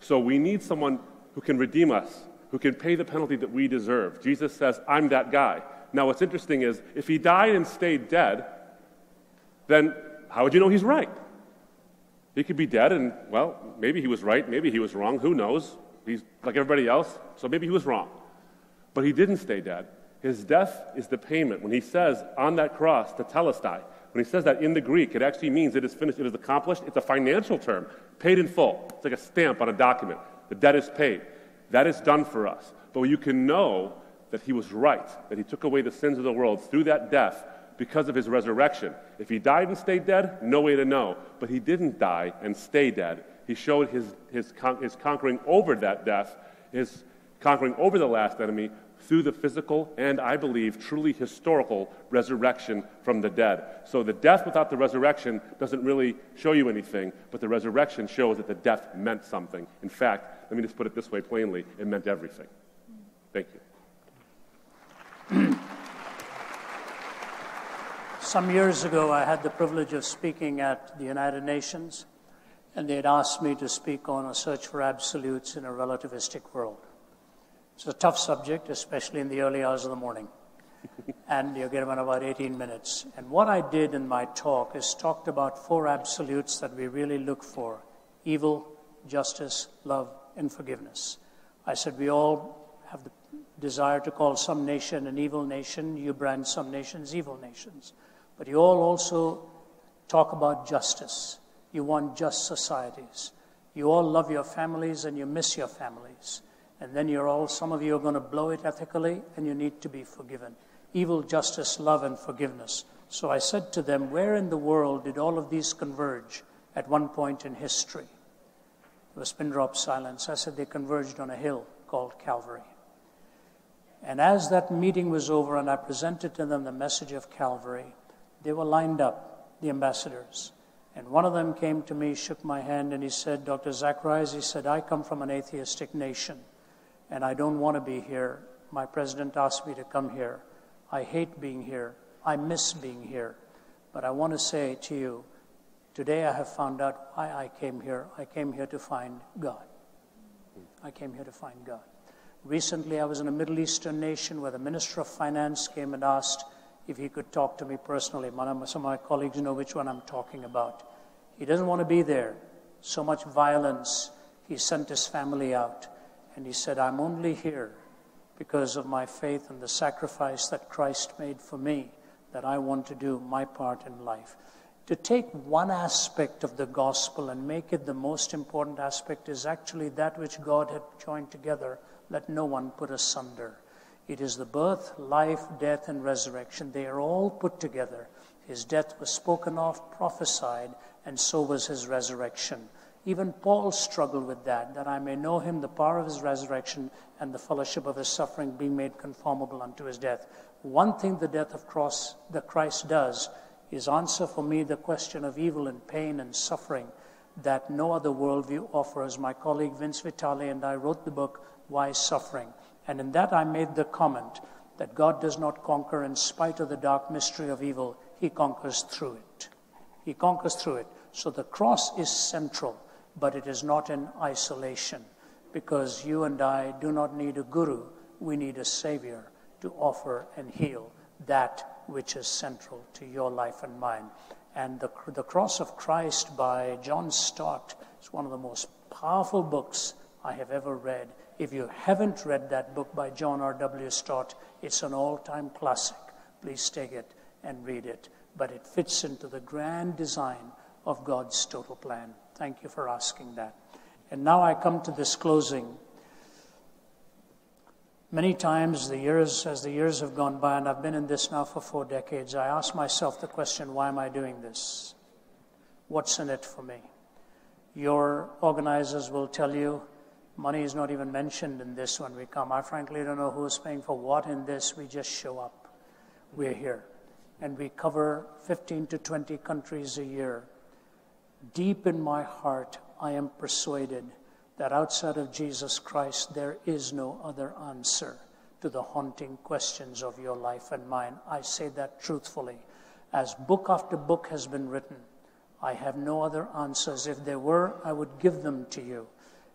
So we need someone who can redeem us, who can pay the penalty that we deserve. Jesus says, I'm that guy. Now what's interesting is, if he died and stayed dead, then how would you know he's right? He could be dead and, well, maybe he was right, maybe he was wrong, who knows? He's like everybody else, so maybe he was wrong. But he didn't stay dead. His death is the payment. When he says on that cross, tetelestai, when he says that in the Greek, it actually means it is finished, it is accomplished. It's a financial term, paid in full. It's like a stamp on a document. The debt is paid. That is done for us. But you can know that he was right, that he took away the sins of the world through that death because of his resurrection. If he died and stayed dead, no way to know. But he didn't die and stay dead. He showed his conquering over that death, his conquering over the last enemy through the physical and, I believe, truly historical resurrection from the dead. So the death without the resurrection doesn't really show you anything, but the resurrection shows that the death meant something. In fact, let me just put it this way plainly, it meant everything. Thank you. Some years ago, I had the privilege of speaking at the United Nations, and they had asked me to speak on a search for absolutes in a relativistic world. It's a tough subject, especially in the early hours of the morning, and you're given about 18 minutes. And what I did in my talk is talked about 4 absolutes that we really look for: evil, justice, love, and forgiveness. I said we all have the desire to call some nation an evil nation. You brand some nations evil nations. But you all also talk about justice. You want just societies. You all love your families and you miss your families. And then some of you are going to blow it ethically, and you need to be forgiven. Evil, justice, love, and forgiveness. So I said to them, where in the world did all of these converge at one point in history? There was pin drop silence. I said they converged on a hill called Calvary. And as that meeting was over and I presented to them the message of Calvary, they were lined up, the ambassadors. And one of them came to me, shook my hand, and he said, Dr. Zacharias, he said, I come from an atheistic nation, and I don't want to be here. My president asked me to come here. I hate being here. I miss being here. But I want to say to you, today I have found out why I came here. I came here to find God. I came here to find God. Recently, I was in a Middle Eastern nation where the Minister of Finance came and asked if he could talk to me personally. Some of my colleagues know which one I'm talking about. He doesn't want to be there. So much violence. He sent his family out. And he said, I'm only here because of my faith and the sacrifice that Christ made for me, that I want to do my part in life. To take one aspect of the gospel and make it the most important aspect is actually that which God had joined together. Let no one put asunder. It is the birth, life, death, and resurrection. They are all put together. His death was spoken of, prophesied, and so was his resurrection. Even Paul struggled with that I may know him, the power of his resurrection, and the fellowship of his suffering, being made conformable unto his death. One thing the death of Christ does is answer for me the question of evil and pain and suffering that no other worldview offers. My colleague Vince Vitale and I wrote the book, Why Suffering? And in that I made the comment that God does not conquer in spite of the dark mystery of evil. He conquers through it. He conquers through it. So the cross is central, but it is not in isolation, because you and I do not need a guru. We need a Savior to offer and heal that which is central to your life and mine. And the Cross of Christ by John Stott is one of the most powerful books I have ever read. If you haven't read that book by John R.W. Stott, it's an all-time classic. Please take it and read it. But it fits into the grand design of God's total plan. Thank you for asking that. And now I come to this closing. Many times, as the years have gone by, and I've been in this now for 4 decades, I ask myself the question, why am I doing this? What's in it for me? Your organizers will tell you, money is not even mentioned in this when we come. I frankly don't know who's paying for what in this. We just show up. We're here. And we cover 15 to 20 countries a year. Deep in my heart, I am persuaded that outside of Jesus Christ, there is no other answer to the haunting questions of your life and mine. I say that truthfully. As book after book has been written, I have no other answers. If there were, I would give them to you.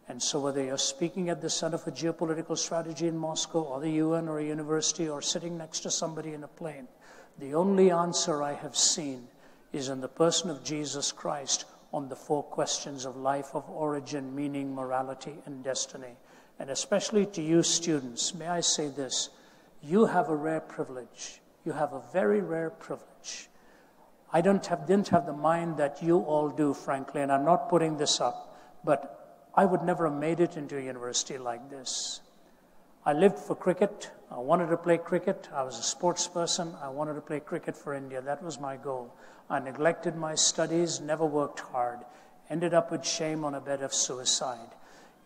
And so whether you're speaking at the Center for Geopolitical Strategy in Moscow, or the UN, or a university, or sitting next to somebody in a plane, the only answer I have seen is in the person of Jesus Christ on the 4 questions of life, of origin, meaning, morality, and destiny. And especially to you students, may I say this, you have a rare privilege. You have a very rare privilege. I didn't have the mind that you all do, frankly, and I'm not putting this up, but I would never have made it into a university like this. I lived for cricket. I wanted to play cricket. I was a sports person. I wanted to play cricket for India. That was my goal. I neglected my studies, never worked hard, ended up with shame on a bed of suicide.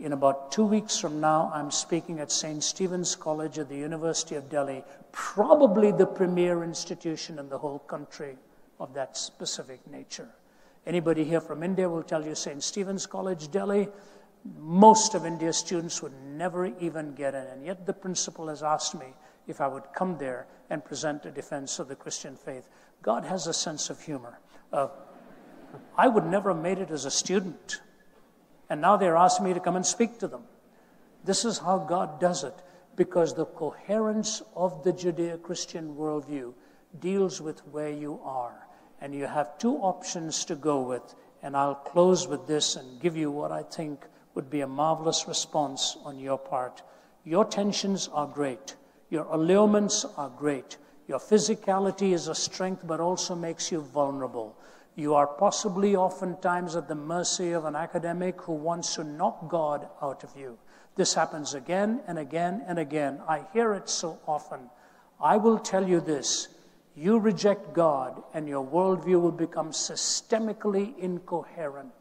In about 2 weeks from now, I'm speaking at St. Stephen's College at the University of Delhi, probably the premier institution in the whole country of that specific nature. Anybody here from India will tell you St. Stephen's College, Delhi, most of India's students would never even get in. And yet the principal has asked me if I would come there and present a defense of the Christian faith. God has a sense of humor. I would never have made it as a student. And now they're asking me to come and speak to them. This is how God does it, because the coherence of the Judeo-Christian worldview deals with where you are. And you have 2 options to go with. And I'll close with this and give you what I think would be a marvelous response on your part. Your tensions are great. Your allurements are great. Your physicality is a strength, but also makes you vulnerable. You are possibly oftentimes at the mercy of an academic who wants to knock God out of you. This happens again and again and again. I hear it so often. I will tell you this. You reject God and your worldview will become systemically incoherent.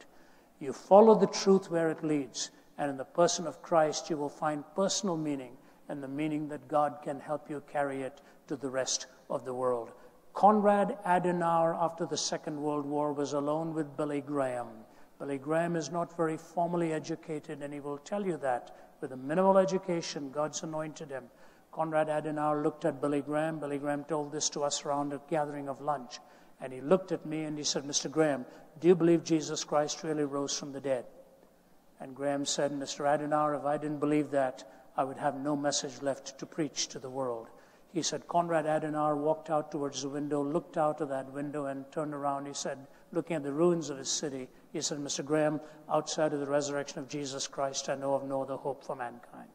You follow the truth where it leads, and in the person of Christ you will find personal meaning and the meaning that God can help you carry it to the rest of the world. Konrad Adenauer, after the Second World War, was alone with Billy Graham. Billy Graham is not very formally educated, and he will tell you that. With a minimal education, God's anointed him. Konrad Adenauer looked at Billy Graham. Billy Graham told this to us around a gathering of lunch. And he looked at me and he said, Mr. Graham, do you believe Jesus Christ really rose from the dead? And Graham said, Mr. Adenauer, if I didn't believe that, I would have no message left to preach to the world. He said, Konrad Adenauer walked out towards the window, looked out of that window and turned around. He said, looking at the ruins of his city, he said, Mr. Graham, outside of the resurrection of Jesus Christ, I know of no other hope for mankind.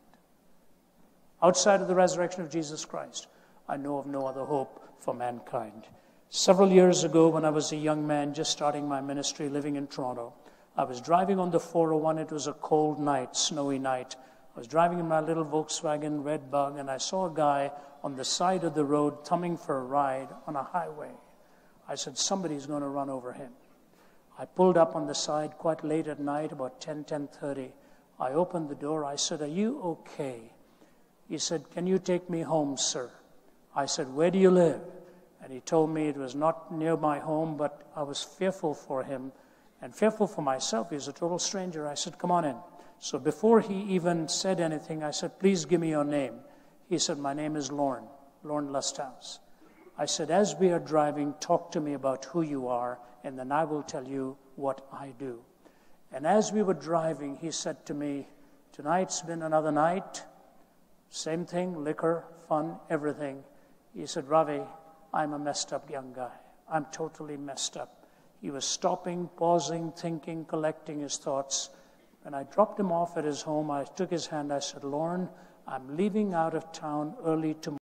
Outside of the resurrection of Jesus Christ, I know of no other hope for mankind. Several years ago, when I was a young man just starting my ministry, living in Toronto, I was driving on the 401. It was a cold night, snowy night. I was driving in my little Volkswagen Red Bug, and I saw a guy on the side of the road thumbing for a ride on a highway. I said, somebody's going to run over him. I pulled up on the side quite late at night, about 10:30. I opened the door. I said, are you okay? He said, can you take me home, sir? I said, where do you live? And he told me it was not near my home, but I was fearful for him and fearful for myself. He's a total stranger. I said, come on in. So before he even said anything, I said, please give me your name. He said, my name is Lorne Lusthouse. I said, as we are driving, talk to me about who you are, and then I will tell you what I do. And as we were driving, he said to me, tonight's been another night. Same thing, liquor, fun, everything. He said, Ravi, I'm a messed up young guy. I'm totally messed up. He was stopping, pausing, thinking, collecting his thoughts. When I dropped him off at his home, I took his hand. I said, Lorne, I'm leaving out of town early tomorrow.